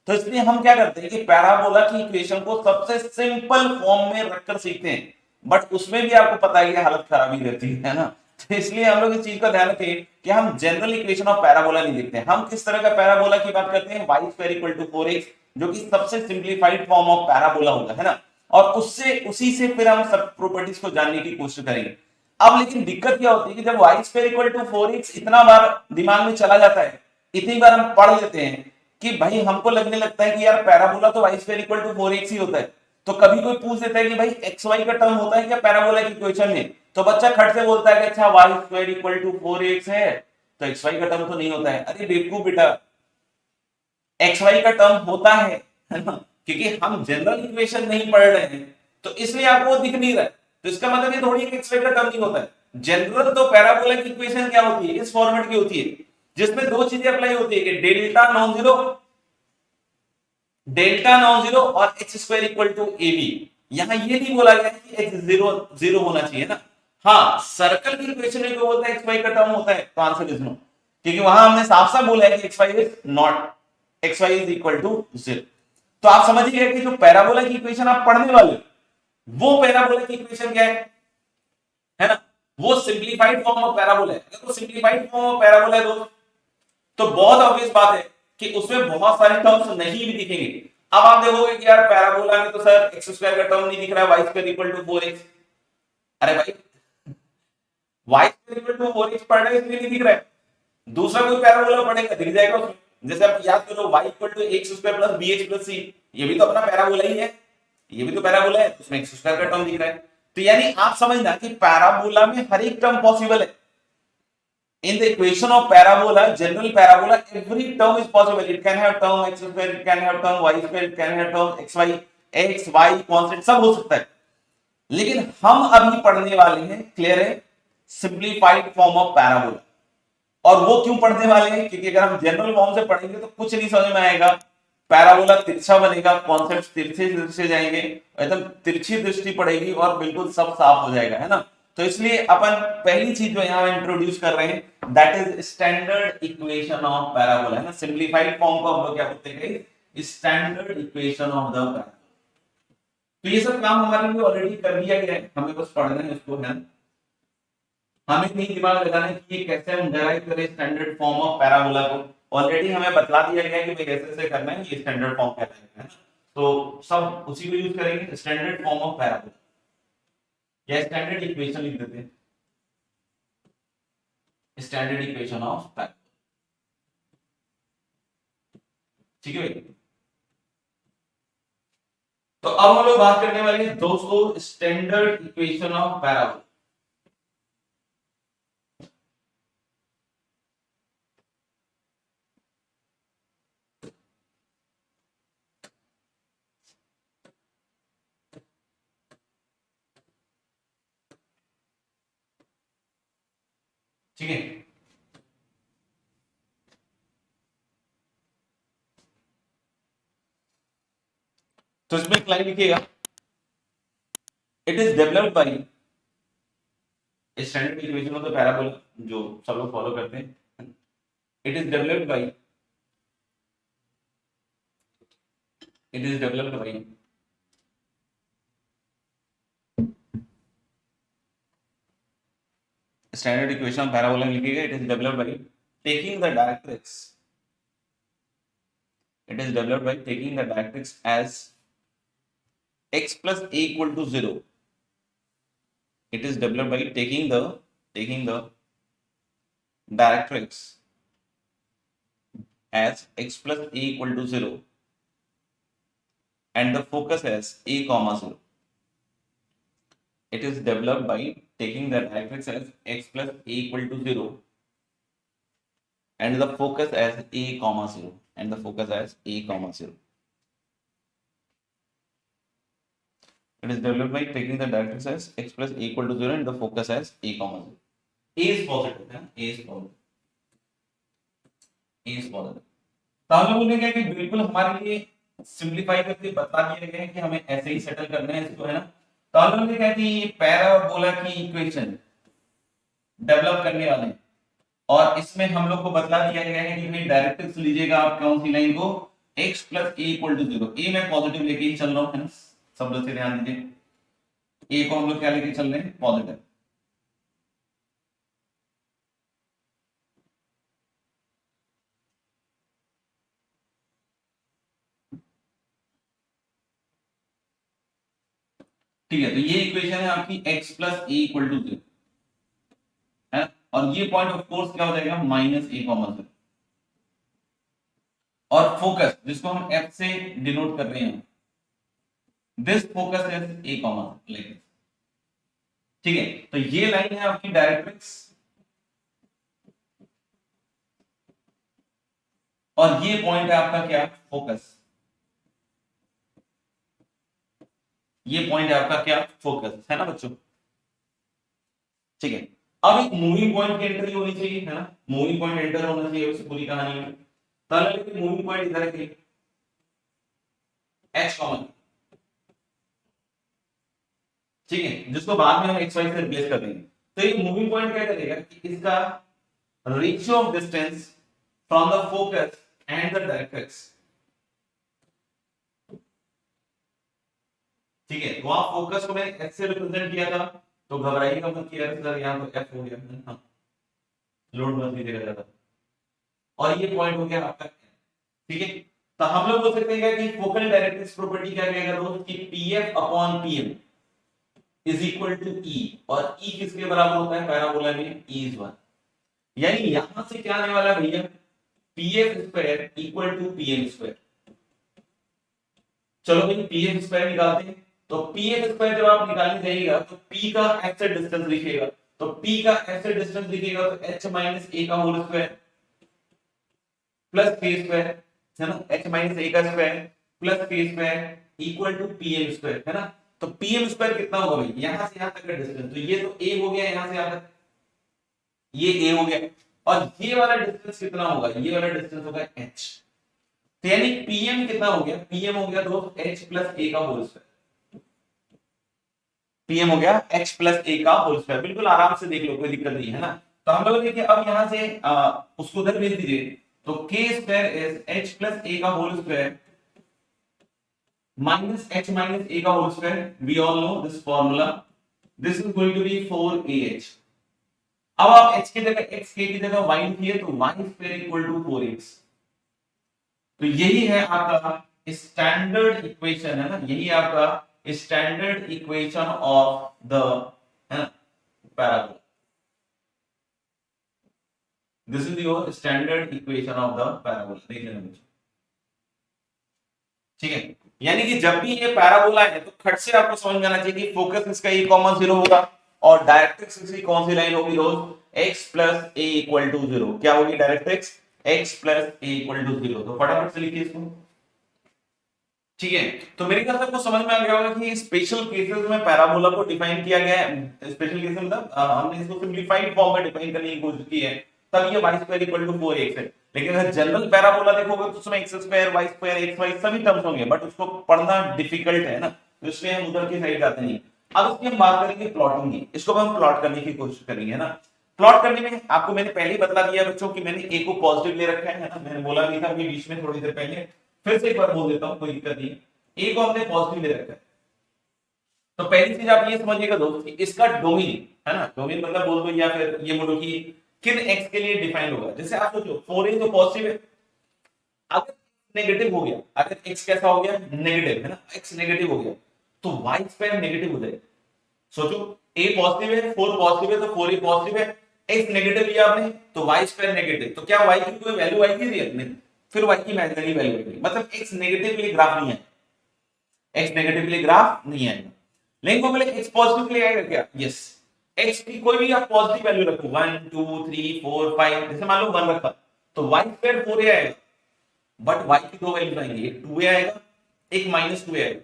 तो इसलिए हम क्या करते हैं कि पैराबोला की इक्वेशन को सबसे सिंपल फॉर्म में रखकर सीखते हैं, बट उसमें भी आपको पता है कि हालत खराब ही रहती है ना। तो इसलिए हम लोग इस चीज का ध्यान रखें कि हम जनरल इक्वेशन ऑफ पैराबोला नहीं लिखते हैं, हम किस तरह का पैराबोला की बात करते हैं, y square equal to 4x, जो कि सबसे सिंप्लीफाइड फॉर्म ऑफ पैराबोला होगा, है ना। और उससे उसी से फिर हम सब प्रॉपर्टीज को जानने की कोशिश करेंगे। अब लेकिन दिक्कत क्या होती है कि जब y square equal to 4x इतना बार दिमाग में चला जाता है, इतनी बार हम पढ़ लेते हैं कि भाई हमको लगने लगता है कि यार पैराबोला तो y square equal to 4x ही होता है। तो कभी कोई पूछ देता है कि भाई xy का टर्म होता है क्या पैराबोला की इक्वेशन में, तो बच्चा खट से बोलता है कि अच्छा y square equal to 4x है तो xy का टर्म तो नहीं होता है। अरे बेवकूफ बेटा, xy का टर्म होता है ना, क्योंकि हम जनरल इक्वेशन नहीं पढ़ रहे हैं तो इसलिए आपको वो दिख नहीं रहा है। तो इसका मतलब ये थोड़ी कि xy का टर्म नहीं होता है। जनरल तो पैराबोला की इक्वेशन क्या होती है, इस फॉर्मेट की होती है, जिसमें दो चीजें अप्लाई होती है कि डेल्टा नॉन जीरो और x square equal to ab। यहां ये नहीं बोला गया कि x जीरो होना चाहिए ना। हाँ, सर्कल की इक्वेशन में जो होता है xy का टर्म होता है, तो आंसर इज नो, क्योंकि वहां हमने साफ साफ बोला है कि xy is not x y is equal to 0। तो आप समझिए कि जो पैराबोला की इक्वेशन आप पढ़ने वाले, वो पैराबोला की इक्वेशन क्या है ना, वो सिंप्लीफाइड फॉर्म ऑफ पैराबोला है। अगर वो सिंप्लीफाइड फॉर्म ऑफ पैराबोला है दोस्त, तो बहुत ऑब्वियस बात है कि उसमें बहुत सारे टर्म्स नहीं भी दिखेंगे। अब आप देखोगे कि यार पैराबोला में तो सर एक्स स्क्वायर का टर्म नहीं दिख रहा है, y square equal to 4x। अरे भाई Y square equal to 4x पढ़ रहे हैं इसलिए नहीं दिख रहा है, दूसरा कोई पैराबोला पढ़ेगा दिख जाएगा उसमें। जैसे आप याद करो y equal to x square plus b h plus c, ये भी तो अपना पैराबोला ही है, ये भी तो पैराबोला है, उसमें एक्स स्क्वायर का टर्म दिख रहा है। तो यानी आप समझना कि पैराबोला में हर एक टर्म पॉसिबल है। In the equation of parabola, general parabola, every term is possible. It can have term x square, it can have term y square, it can have term x y constant, सब हो सकता है। लेकिन हम अभी पढ़ने वाले हैं, क्लियर है, सिंप्लीफाइड फॉर्म ऑफ पैराबोला। और वो क्यों पढ़ने वाले हैं, क्योंकि अगर हम जनरल फॉर्म से पढ़ेंगे तो कुछ नहीं समझ में आएगा, पैराबोला तिरछा बनेगा, कॉन्सेप्ट तिरछे तिरछे जाएंगे, एकदम तिरछी दृष्टि पड़ेगी और बिल्कुल सब साफ हो जाएगा, है ना। तो इसलिए अपन पहली चीज जो यहाँ इंट्रोड्यूस कर रहे हैं, that is standard equation of parabola, है ना। सिंप्लीफाइड फॉर्म को हम लोग क्या बोलते हैं, standard equation of the parabola. तो ये सब काम हमारे लिए ऑलरेडी कर दिया गया है, हमें बस पढ़ना है इसको, है। हमें नहीं दिमाग लगाना है कि ये कैसे हम डिराइव करें स्टैंडर्ड फॉर्म ऑफ पैराबोला को, ऑलरेडी हमें बतला दिया गया है कि भाई कैसे से करना है, ये स्टैंडर्ड फॉर्म कहलाएगा, है ना। तो सब उसी को यूज करेंगे, स्टैंडर्ड फॉर्म ऑफ पैराबोला या स्टैंडर्ड इक्वेशन लिख देते हैं, स्टैंडर्ड इक्वेशन ऑफ पैराबोला। ठीक है भाई। तो अब हम लोग बात करने वाले हैं दोस्तों स्टैंडर्ड इक्वेशन ऑफ पैराबोला। ठीक है, तो इसमें एक लाइन लिखिएगा, it is developed by standard equation of the parabola, जो सब लोग फॉलो करते हैं। It is developed by, it is developed by standard equation of parabola लिखिएगा, it is developed by taking the directrix, it is developed by taking the directrix as x plus a equal to 0. It is developed by taking the directrix as x plus a equal to 0 and the focus as a comma 0. It is developed by taking the directrix as x plus a equal to 0 and the focus as a comma 0 and the focus as a comma 0. It is developed by taking the directrix as x plus a equal to 0 and the focus as a comma 0. A is positive, है, A is positive, A is positive. तो हम लोग बोलेंगे कि बिल्कुल हमारे लिए simplify करके बता दिया गया है कि हमें ऐसे ही सेटल करना है इसको, है ना। तो हम लोग कहते हैं ये पैराबोला की इक्वेशन डेवलप करने वाले हैं और इसमें हम लोग को बतला दिया गया है कि भाई डायरेक्ट्रिक्स लीजिएगा आप कौन सी लाइन को, x प्लस ए इक्वल टू 0। ए मैं पॉजिटिव लेके ही चल रहा हूं, है ना, सब लोग से ध्यान दीजिए, ए को हम लोग क्या लेके चल रहे हैं, पॉजिटिव। ठीक है, तो ये इक्वेशन है आपकी x प्लस ए इक्वल टू 0 है, और ये पॉइंट ऑफ कोर्स क्या हो जाएगा, माइनस ए कॉमा 0। और फोकस जिसको हम f से डिनोट कर रहे हैं, this focus is a comma like this. ठीक है, तो ये लाइन है आपकी डायरेक्ट्रिक्स और ये पॉइंट है आपका क्या, फोकस। ये पॉइंट है आपका क्या, फोकस, है ना बच्चों। ठीक है, अब एक मूविंग पॉइंट की एंट्री होनी चाहिए, है ना, मूविंग पॉइंट एंटर होना चाहिए उस पूरी कहानी में। तो मूविंग पॉइंट इधर है एच कॉमन, ठीक है, जिसको बाद में हम एक्स वाई से रिप्लेस कर देंगे। तो ये मूविंग पॉइंट क्या करेगा कि इसका ratio of distance from the focus and the directrix ठीक है, वहां फोकस को मैंने एच से रिप्रेजेंट किया था, तो घबराइएगा मत कि यार सर यहाँ तो एफ हो गया, हाँ लोड मत लीजिएगा ज्यादा। और ये पॉइंट हो गया आपका, ठीक है। तो हम लोग बोल सकते हैं कि फोकल डायरेक्ट्रिक्स प्रॉपर्टी क्या कहेगा दोस्त, कि PF upon PM is equal to e, और ई किसके बराबर होता है पैराबोला में, ई इज 1। यानी यहां से क्या आने वाला है भैया, PF square equal to PM square. चलो भाई पीएफ स्क्वायर निकालते हैं। तो पीएफ स्क्वायर जब आप निकालने जाइएगा तो पी का एफ से डिस्टेंस लिखिएगा, तो पी का एफ से डिस्टेंस लिखिएगा तो एच माइनस ए का whole square plus k square, है ना, एच माइनस ए का square plus k square equal to PM square, है ना। तो पीएम स्क्वायर कितना होगा भाई, यहां से यहां तक का डिस्टेंस, तो ये तो ए हो गया, यहां से यहां तक ये ए हो गया, और ये वाला डिस्टेंस कितना होगा, ये वाला डिस्टेंस होगा एच। तो यानी पीएम कितना हो गया, पीएम हो गया दोस्त एच प्लस ए का होल स्क्वायर, पीएम हो गया एच प्लस ए का होल स्क्वायर, बिल्कुल आराम से देख लो, कोई दिक्कत नहीं है ना। तो हम लोग देखिए अब यहां से उसको उधर भेज दीजिए, तो k square is h plus a का whole square minus h minus a का whole square, we all know this formula, this is going to be 4ah। अब आप h की जगह x, k की जगह y लिखिए, तो y square equal to 4x। तो यही है आपका स्टैंडर्ड इक्वेशन, है ना, यही आपका स्टैंडर्ड इक्वेशन ऑफ द, है ना, parabola. This is your standard equation of the parabola, देख लेना मुझे, ठीक है। यानी कि जब भी ये पैराबोला है तो खट से आपको समझ में आना चाहिए कि फोकस इसका e कॉमा 0 होगा, और डायरेक्ट्रिक्स इसकी कौन सी लाइन होगी रोज, x plus a equal to 0। क्या होगी directrix, x plus a equal to 0। तो फटाफट से लिखिए इसको, ठीक है। तो मेरे ख्याल से आपको समझ में आ गया होगा कि स्पेशल केसेस में पैराबोला को डिफाइन किया गया है। स्पेशल केसेस मतलब हमने इसको सिंपलीफाइड फॉर्म में डिफाइन करने की कोशिश की है, तब ये y square equal to 4x है। लेकिन अगर जनरल पैराबोला देखोगे तो उसमें x square y square x y सभी टर्म्स होंगे, बट उसको पढ़ना डिफिकल्ट है ना, तो इसलिए हम उधर की साइड जाते नहीं। अब इसकी हम बात करेंगे प्लॉटिंग की, इसको हम प्लॉट करने की कोशिश करेंगे, है ना। प्लॉट करने में आपको मैंने पहले ही बता दिया बच्चों कि मैंने a को पॉजिटिव ले रखा है ना, मैंने बोला भी था अभी बीच में थोड़ी देर पहले, फिर से एक बार बोल देता हूं, कोई दिक्कत नहीं। a को हमने पॉजिटिव ले रखा है, तो पहली चीज आप ये समझिएगा दोस्त कि इसका डोमेन, है ना, डोमेन मतलब बोल दो या फिर ये बोलो कि किन x के लिए डिफाइन होगा। जैसे आप सोचो 4a तो पॉजिटिव है, अगर नेगेटिव हो गया, अगर x कैसा हो गया, नेगेटिव, है ना, x नेगेटिव हो गया तो y स्क्वायर नेगेटिव हो जाएगा। सोचो a पॉजिटिव है, 4 पॉजिटिव है, तो 4a पॉजिटिव है, x नेगेटिव लिया आपने तो y स्क्वायर नेगेटिव, तो क्या y की कोई वैल्यू आएगी रियल में, फिर y की इमेजिनरी वैल्यू आएगी, मतलब x नेगेटिव के लिए ग्राफ नहीं है, x नेगेटिव के लिए ग्राफ नहीं आएगा। लेकिन वो बोले x पॉजिटिव के लिए आएगा क्या, यस, x की कोई भी आप पॉजिटिव वैल्यू रखो 1 2 3 4 5, जैसे मान लो 1 रखा तो y स्क्वायर 4a आएगा, बट y की दो वैल्यू आएंगी, एक 2a आएगा, एक -2a आएगा।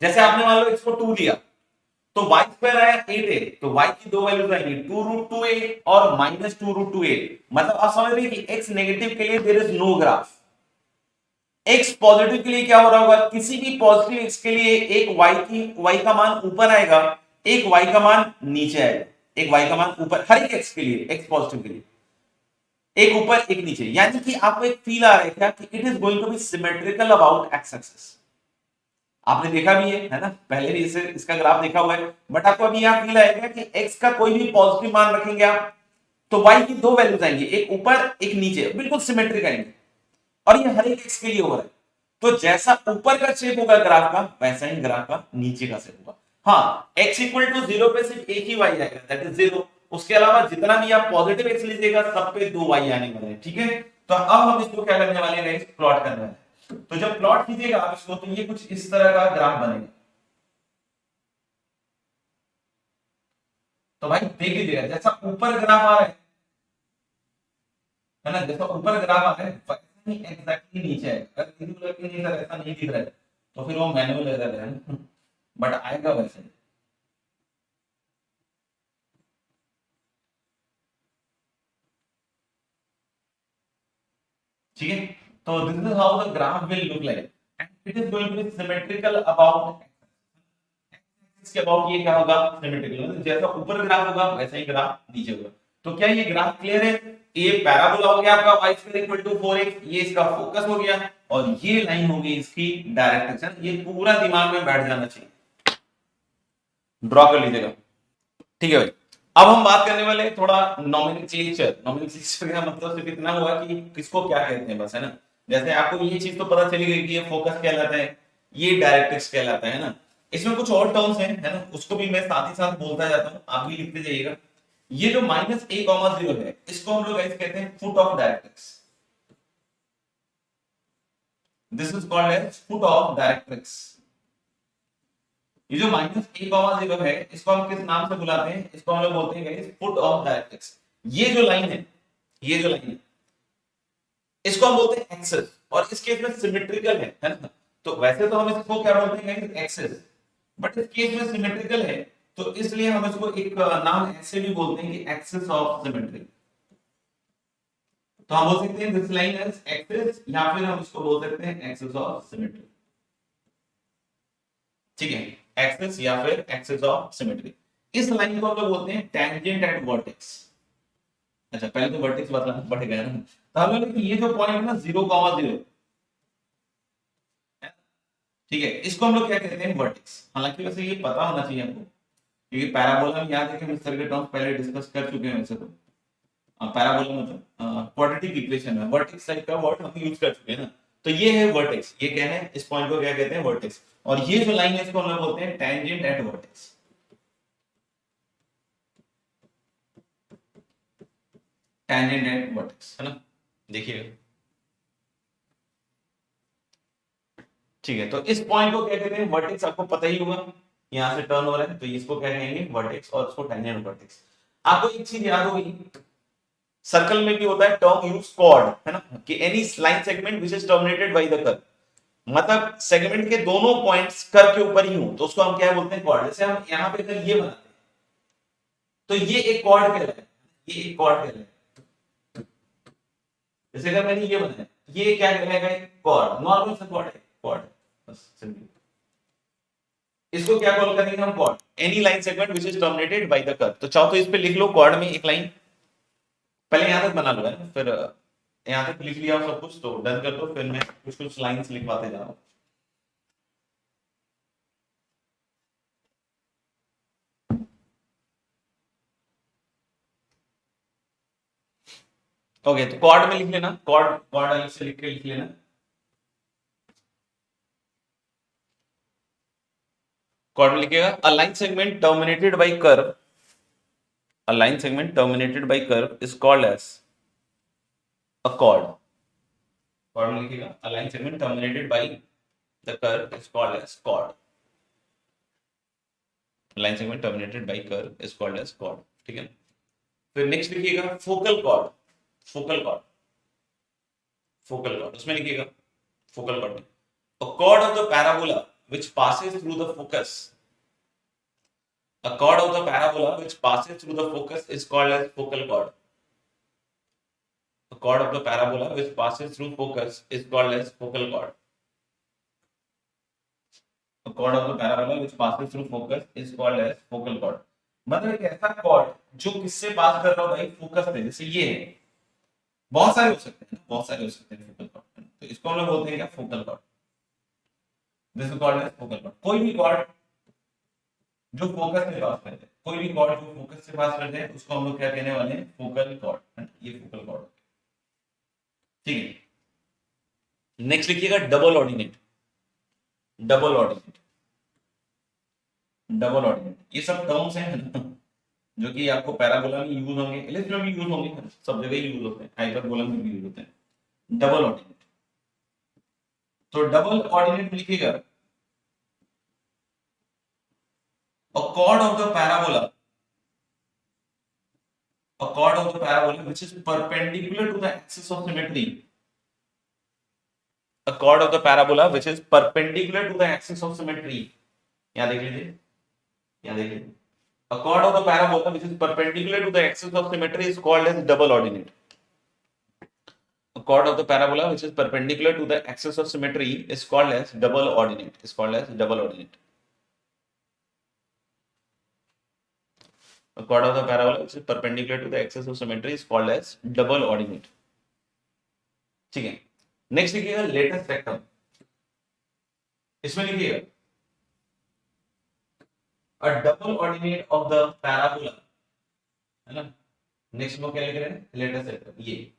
जैसे आपने मान लो x को 2 दिया तो y स्क्वायर आया 8a, तो y की दो वैल्यूज आएंगी 2√2a और -2√2a। मतलब आप समझ रहे हैं कि x नेगेटिव के लिए there is no graph, x positive के लिए क्या हो रहा होगा, किसी भी पॉजिटिव x के लिए एक y का मान ऊपर आएगा, एक y का मान नीचे आएगा, एक y का मान ऊपर, हर एक x के लिए, x पॉजिटिव के लिए एक ऊपर एक नीचे। यानी कि आपको एक फील आ रहा है क्या कि it is going to be symmetrical about x axis. आपने देखा भी है ना, पहले भी इसे इसका ग्राफ देखा हुआ है, बट आपको अभी यहां फील आएगा कि x का कोई भी पॉजिटिव मान रखेंगे आप तो y की दो वैल्यूज आएंगी, एक ऊपर एक नीचे, बिल्कुल सिमेट्रिक आएंगे, और ये हर एक x के लिए हो रहा है। तो जैसा ऊपर का शेप होगा ग्राफ का, वैसा ही ग्राफ का नीचे का शेप होगा। हाँ, x इक्वल टू 0 पे सिर्फ एक ही y आएगा, दैट इज 0। उसके अलावा जितना भी आप पॉजिटिव x लीजिएगा सब पे 2 y आने वाले हैं, ठीक है। तो अब हम इसको क्या करने वाले हैं, प्लॉट करने वाले हैं। तो जब प्लॉट कीजिएगा आप इसको तो ये कुछ इस तरह का ग्राफ बनेगा। तो भाई देख लीजिएगा, जैसा ऊपर ग्राफ आ रहा है ना, जैसा ऊपर ग्राफ आ रहा है वैसे ही एग्जैक्टली नीचे है। अगर किसी को लगता नहीं सर ऐसा नहीं दिख रहा है तो फिर वो मैनुअल एरर है, बट आएगा वैसे। ठीक है, तो this is how the graph will look like and it is going to be symmetrical about इसके अबाउट। ये क्या होगा, सिमेट्रिकल, मतलब जैसा ऊपर ग्राफ होगा वैसा ही ग्राफ नीचे होगा। तो क्या ये ग्राफ क्लियर है, ये पैराबोला हो गया आपका y square equal to 4x, ये इसका फोकस हो गया, और ये लाइन होगी इसकी डायरेक्ट एक्शन। ये पूरा दिमाग में बैठ जाना चाहिए, ड्रॉ कर लीजिएगा। ठीक है भाई, अब हम बात करने वाले हैं थोड़ा नॉमेनक्लेचर। नॉमेनक्लेचर का मतलब सिर्फ इतना हुआ कि किसको क्या कहते हैं, बस, है ना। जैसे आपको ये चीज तो पता चली गई कि ये फोकस कहलाता है, ये डायरेक्ट्रिक्स कहलाता है ना। इसमें कुछ और टर्म्स हैं, है ना, उसको भी मैं साथ ही साथ बोलता जाता हूँ, आप भी लिखते जाइएगा। ये जो -a,0 है, इसको हम लोग ऐसे कहते हैं foot of directrix. This is called as foot of directrix. ये जो -a,0 है, इसको हम किस नाम से बुलाते हैं? इसको हम लोग बोलते हैं गाइस फुट ऑफ डायरेक्ट्रिक्स। ये जो लाइन है, ये जो लाइन है, इसको हम बोलते हैं एक्सिस, और इस केस में सिमेट्रिकल है ना। तो वैसे तो हम इसको क्या बोलते हैं गाइस? एक्सिस, बट इस केस में सिमेट्रिकल है, तो इसलिए हम इसको एक नाम ऐसे भी बोलते हैं कि एक्सिस ऑफ सिमेट्री। तो हम बोल सकते हैं दिस लाइन इज एक्सिस, या फिर हम इसको बोल सकते हैं एक्सिस ऑफ सिमेट्री। ठीक है, एक्सिस या फिर एक्सिस ऑफ सिमेट्री। इस लाइन को हम लोग बोलते हैं टेंजेंट एट वर्टेक्स। अच्छा, पहले तो वर्टेक्स बताना पड़ेगा ना। तो हम लोग ये जो पॉइंट है ना 0,0, ठीक है, इसको हम लोग क्या कहते हैं? वर्टेक्स। हालांकि वैसे ये पता होना चाहिए हमको, क्योंकि पैराबोला में याद है कि हम इस तरह के टर्म्स पहले डिस्कस कर चुके हैं। वैसे तो पैराबोला मतलब क्वाड्रेटिक इक्वेशन में वर्टेक्स टाइप का वर्ड हम यूज कर चुके हैं ना। तो ये है वर्टेक्स, ये क्या है? इस पॉइंट को क्या कहते हैं? वर्टेक्स। और ये जो लाइन है इसको हम लोग बोलते हैं tangent at vertex. Tangent at vertex, है ना, देखिएगा। ठीक है, तो इस पॉइंट को क्या कहते हैं? वर्टेक्स। आपको पता ही होगा, यहां से टर्न हो रहा है, तो इसको क्या कहेंगे? वर्टेक्स, और इसको टेंजेंट वर्टेक्स। आपको एक चीज याद होगी, सर्कल में भी होता है टर्म यूज कॉर्ड, है ना, कि any line segment which is terminated by the curve. मतलब सेगमेंट के दोनों पॉइंट्स कर्व के ऊपर ही हो तो उसको हम क्या बोलते हैं? कॉर्ड। जैसे हम यहां पे अगर ये बनाते हैं तो ये एक कॉर्ड कहलाता है, ये एक कॉर्ड कहलाता है। जैसे अगर मैंने ये बनाया, ये क्या कहलाएगा? एक कॉर्ड, नॉर्मल सा कॉर्ड है, कॉर्ड, बस सिंपल। इसको क्या कॉल करेंगे हम? Chord. Any line segment which is terminated by the curve. तो चाहो तो इस पे लिख लो कॉर्ड में एक लाइन, पहले यहां तक बना लो, है ना, फिर यहां तक लिख लिया सब कुछ तो डन कर दो, फिर मैं कुछ कुछ लाइंस लिखवाते जा रहा हूं। ओके, तो कॉर्ड में लिख लेना, कॉर्ड, कॉर्ड अलग से लिख के लिख लेना। कॉर्ड में लिखिएगा a line segment terminated bye curve, a line segment terminated by curve is called as a chord. Chord में लिखिएगा a line segment terminated by the curve is called as chord. A line segment terminated by curve is called as chord. ठीक है, फिर next लिखिएगा focal cord. Focal cord, focal cord, उसमें लिखिएगा focal cord में a chord of the parabola which passes through the focus. A chord of the parabola which passes through the focus is called as focal chord. A chord of the parabola which passes through focus is called as focal chord. A chord of the parabola which passes through focus is called as focal chord. मतलब एक ऐसा chord जो किससे पास कर रहा हो भाई? Focus पे। जैसे ये है, बहुत सारे हो सकते हैं, बहुत सारे हो सकते हैं फोकल chord, तो इसको हम लोग बोलते हैं क्या? Focal chord। This is called as focal chord। कोई भी chord जो फोकस से पास कर जाए, कोई भी chord जो फोकस से पास कर जाए उसको हम लोग क्या कहने वाले हैं? Focal chord। ये फोकल chord, ठीक है। नेक्स्ट लिखिएगा double ordinate. Double ordinate, double ordinate, ये सब टर्म्स हैं ना, जो कि आपको पैराबोला में यूज होंगे, एलिप्स में भी यूज होंगे, सब जगह यूज होते हैं, हाइपरबोला में भी यूज होते हैं। डबल ऑर्डिनेट, तो डबल ऑर्डिनेट लिखिएगा a chord of the parabola, a chord of the parabola which is perpendicular to the axis of symmetry, a chord of the parabola which is perpendicular to the axis of symmetry। यहां देख लीजिए, यहां देखिए, a chord of the parabola which is perpendicular to the axis of symmetry is called as double ordinate। A chord of the parabola which is perpendicular to the axis of symmetry is called as double ordinate, is called as double ordinate। A chord of the parabola which is perpendicular to the axis of symmetry is called as double ordinate। ठीक है, next लिखिएगा latus rectum. इसमें लिखिएगा अ double ordinate of the parabola, है ना। Next वो क्या लिख रहे हैं, लेटर सेक्टर, ये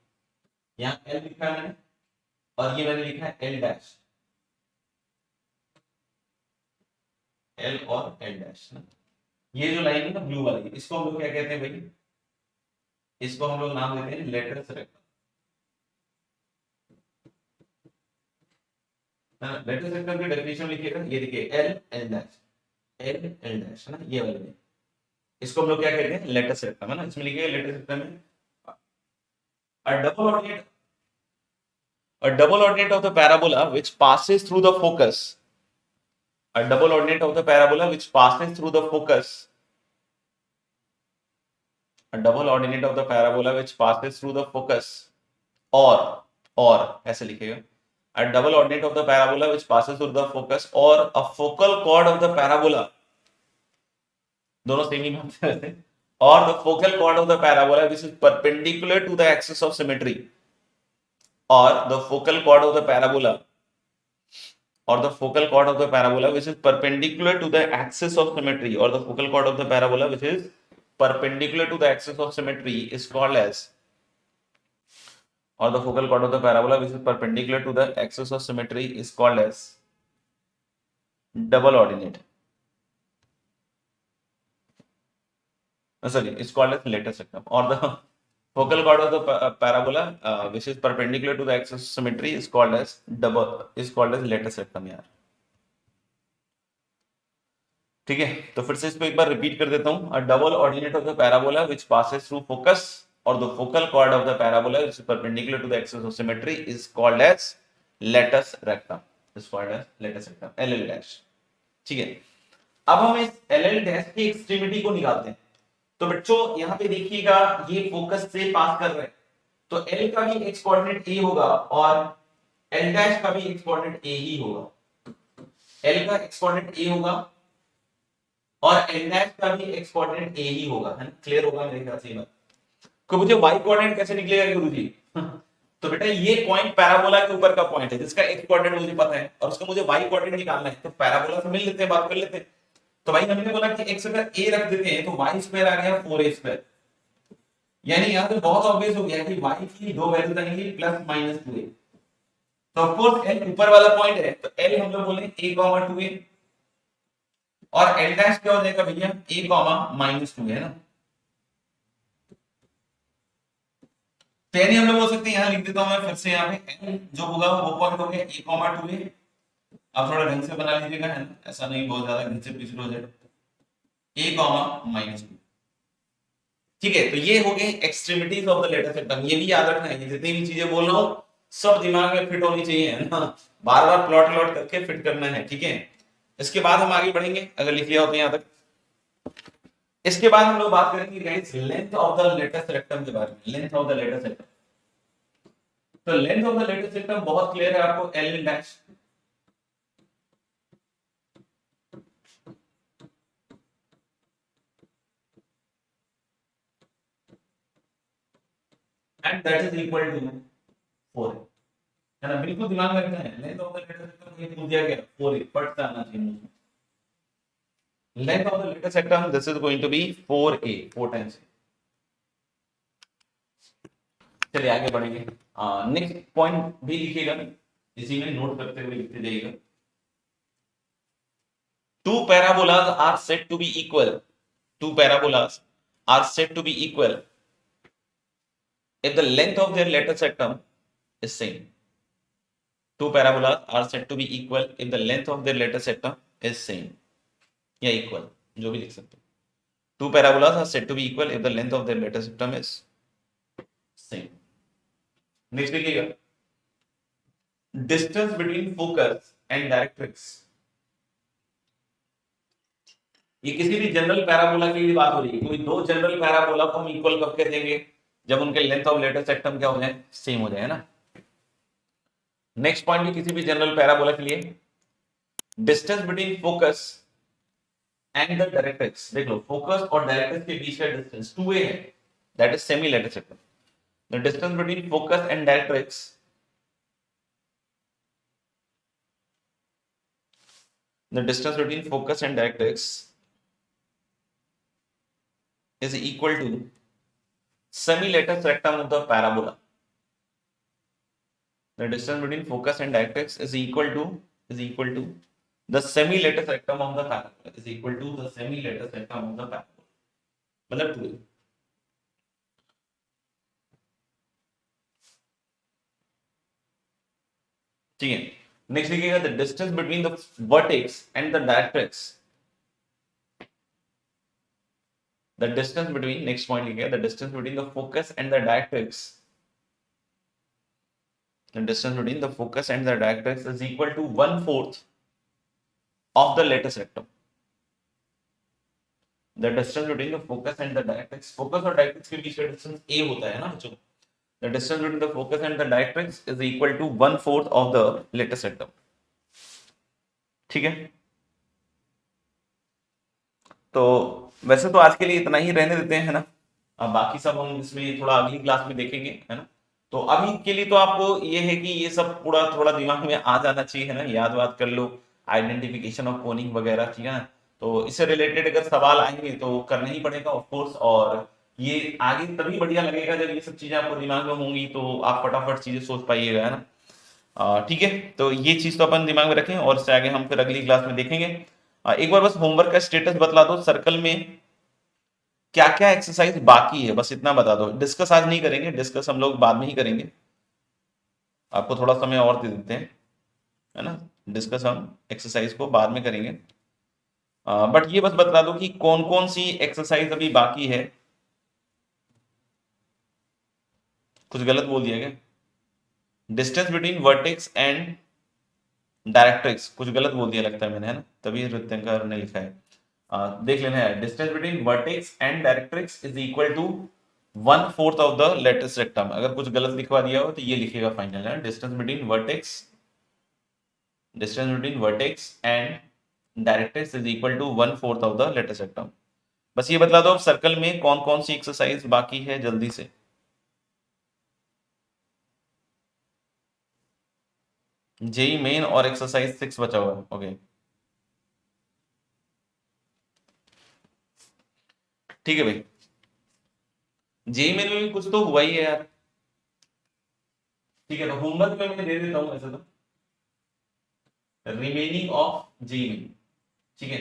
यहाँ एल लिखा है मैंने और ये मैंने लिखा है एल डैश, एल और एल डैश ना। ये जो लाइन है ना ब्लू वाली, इसको हम लोग क्या कहते हैं भाई, इसको हम लोग नाम देते हैं लेटर सेक्टर। लेटर सेक्टर की डेफिनेशन लिखिएगा, ये देखिए L L dash, L L dash है ना, ये वाले, इसको हम लोग क्या कहते हैं, लेटर सेक्टर है ना। इसमें लिखिएगा लेटर सेक्टर में a double ordinate a double ordinate of the parabola which passes through the focus, a double ordinate of the parabola which passes through the focus, a double ordinate of the parabola which passes through the focus, or ऐसे लिखिएगा, a double ordinate of the parabola which passes through the focus or a focal chord of the parabola, दोनों same ही बात है, or the focal chord of the parabola which is perpendicular to the axis of symmetry, or the focal chord of the parabola, or the focal chord of the parabola which is perpendicular to the axis of symmetry, or the focal chord of the parabola which is perpendicular to the axis of symmetry is called as, or the focal chord of the parabola which is perpendicular to the axis of symmetry is called as double ordinate. Sorry, it's called as later sectum, or the focal chord of the parabola which is perpendicular to the axis of symmetry is called as later sectum यार। ठीक है, तो फिर से इसको एक बार repeat कर देता हूं, a double ordinate of the parabola which passes through focus और the focal chord of the parabola which is perpendicular to the axis of symmetry is called as latus rectum, is called as latus rectum, L L dash. ठीक है, अब हम इस L L dash की extremity को निकालते हैं। तो बच्चों यहाँ पे देखिएगा, ये फोकस से पास कर रहे हैं, तो एल का भी एक्स कोऑर्डिनेट ए होगा और एल डैश का भी एक्स कोऑर्डिनेट ए ही होगा। एल का एक्स कोऑर्डिनेट ए होगा और एल डैश का भी एक्स कोऑर्डिनेट ए ही होगा, है ना। क्लियर होगा मेरे ख्याल से ये बात। को मुझे वाई कोऑर्डिनेट कैसे निकलेगा गुरुजी? तो बेटा ये पॉइंट पैराबोला के ऊपर का पॉइंट है जिसका एक्स कोऑर्डिनेट मुझे पता है और उसका मुझे वाई कोऑर्डिनेट निकालना है, तो पैराबोला से मिल लेते हैं, बात कर लेते हैं। तो भाई हमने बोला कि एक्स अगर ए रख देते हैं तो वाई स्क्वायर आ गया 4a², यानी यहां से बहुत ऑब्वियस हो गया कि वाई की दो वैल्यूज आएंगी प्लस माइनस 2a। तो ऑफ कोर्स एल ऊपर वाला पॉइंट है, तो एल हम लोग बोले a 2a और एल डैश क्या हो जाएगा भैया, a -2 है ना। तो यानी हम लोग बोल सकते हैं, यहां लिख देता हूं मैं फिर से, यहाँ पे एल जो होगा वो पॉइंट हो गया a 2a। आप थोड़ा ढंग से बना लीजिएगा, है ना, ऐसा नहीं बहुत ज्यादा घिसे पिछले हो जाए, a -2। ठीक है, तो ये हो गए extremities of the latus rectum. ये भी याद रखना है, जितनी भी चीजें बोल रहा हूं सब दिमाग में फिट होनी चाहिए, है ना, बार बार प्लॉट प्लॉट करके फिट करना है। ठीक है, इसके बाद हम आगे बढ़ेंगे, अगर लिख लिया हो तो यहां तक। इसके बाद हम लोग बात करेंगे guys length of the latus rectum के बारे में, length of the latus rectum. तो length of the latus rectum बहुत क्लियर है आपको, L dash and that is equal to 4 है ना। बिल्कुल दिमाग में रखना है, length of the latus rectum ये पूछ दिया गया 4 पट से आना चाहिए। Length of the latus rectum this is going to be 4a, 4 times. चलिए आगे बढ़ेंगे, नेक्स्ट पॉइंट भी लिखिएगा, इसी में नोट करते हुए लिखते जाइएगा। Two parabolas are said to be equal. Two parabolas are said to be equal if the length of their later sectum is same. Two parabolas are said to be equal if the length of their later sectum is same. या equal, जो भी लिख सकते हैं। Two parabolas are said to be equal if the length of their later sectum is same. Next लिखिएगा, distance between focus and directrix. ये किसी भी जनरल पैराबोला की भी बात हो रही है, कोई दो जनरल पैराबोला को हम इक्वल कब कह देंगे, जब उनके लेंथ ऑफ लेटर सेक्टम क्या हो जाए, सेम हो जाए, ना। नेक्स्ट पॉइंट भी किसी भी जनरल पैराबोला के लिए, distance between focus and the directrix. देख लो, फोकस और डायरेक्ट्रिक्स के बीच का डिस्टेंस 2a है, that is semi letter सेक्टम। The distance between focus and directrix, the distance between focus and directrix is equal to semi-latus rectum of the parabola. The distance between focus and directrix is equal to the semi-latus rectum of the parabola is equal to the semi-latus rectum of the parabola. मतलब 2a. ठीक है. Next लिखिएगा the distance between the vertex and the directrix. The distance between, next point लिखिएगा, the distance between the focus and the directrix. The distance between the focus and the directrix is equal to 1/4 of the latus rectum. The distance between the focus and the directrix, focus और directrix के बीच का distance a होता है ना बच्चों. The distance between the focus and the directrix is equal to 1/4 of the latus rectum. ठीक है. तो वैसे तो आज के लिए इतना ही रहने देते हैं, है ना. अब बाकी सब हम इसमें थोड़ा अगली क्लास में देखेंगे, है ना. तो अभी के लिए तो आपको ये है कि ये सब पूरा थोड़ा दिमाग में आ जाना चाहिए, है ना. याद वाद कर लो, आइडेंटिफिकेशन ऑफ कोनिंग वगैरह, ठीक है ना. तो इससे रिलेटेड अगर सवाल आएंगे तो करना ही पड़ेगा ऑफ कोर्स. और ये आगे तभी बढ़िया लगेगा जब ये सब चीजें आपको दिमाग में होंगी, तो आप फटाफट चीजें सोच पाइएगा, है ना. ठीक है. तो ये चीज तो अपन दिमाग में रखें और इससे आगे हम फिर अगली क्लास में देखेंगे. एक बार बस होमवर्क का स्टेटस बतला दो. सर्कल में क्या क्या एक्सरसाइज बाकी है बस इतना बता दो. डिस्कस आज नहीं करेंगे, डिस्कस हम लोग बाद में ही करेंगे. आपको थोड़ा समय और दे देते हैं, है ना. डिस्कस हम एक्सरसाइज को बाद में करेंगे. बट ये बस बता दो कि कौन कौन सी एक्सरसाइज अभी बाकी है. कुछ गलत बोल दिया क्या? Distance between vertex and directrix कुछ गलत बोल दिया लगता है मैंने, है ना. तभी रित्यंकर ने लिखा है. देख लेना है. Distance between vertex and directrix is equal to 1/4 of the latus rectum. अगर कुछ गलत लिखवा दिया हो तो ये लिखेगा फाइनल, है. Distance between vertex and directrix is equal to 1/4 of the latus rectum. बस ये बता दो अब सर्कल में कौन कौन सी एक्सरसाइज बाकी है जल्दी से. जेई मेन और एक्सरसाइज 6 बचा हुआ है. ओके, ठीक है भाई. जेई मेन में भी कुछ तो हुआ ही है यार. ठीक है, तो होमवर्क में मैं दे देता हूं ऐसे तो, रिमेनिंग ऑफ जेई मेन. ठीक है.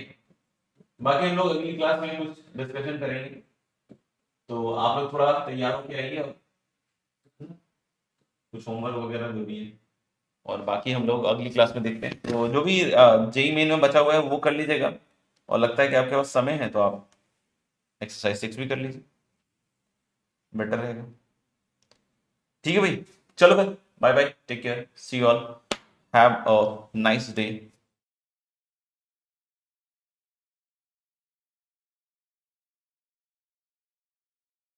बाकी हम लोग अगली क्लास में कुछ डिस्कशन करेंगे, तो आप लोग थोड़ा तैयार होके आइए, कुछ होमवर्क वगैरह जो भी है. और बाकी हम लोग अगली क्लास में देखते हैं. तो जो भी जेई मेन में बचा हुआ है वो कर लीजिएगा. और लगता है कि आपके पास समय है तो आप एक्सरसाइज 6 भी कर लीजिए, बेटर रहेगा. ठीक है भाई, चलो भाई, bye bye, take care, see you all, have a nice day.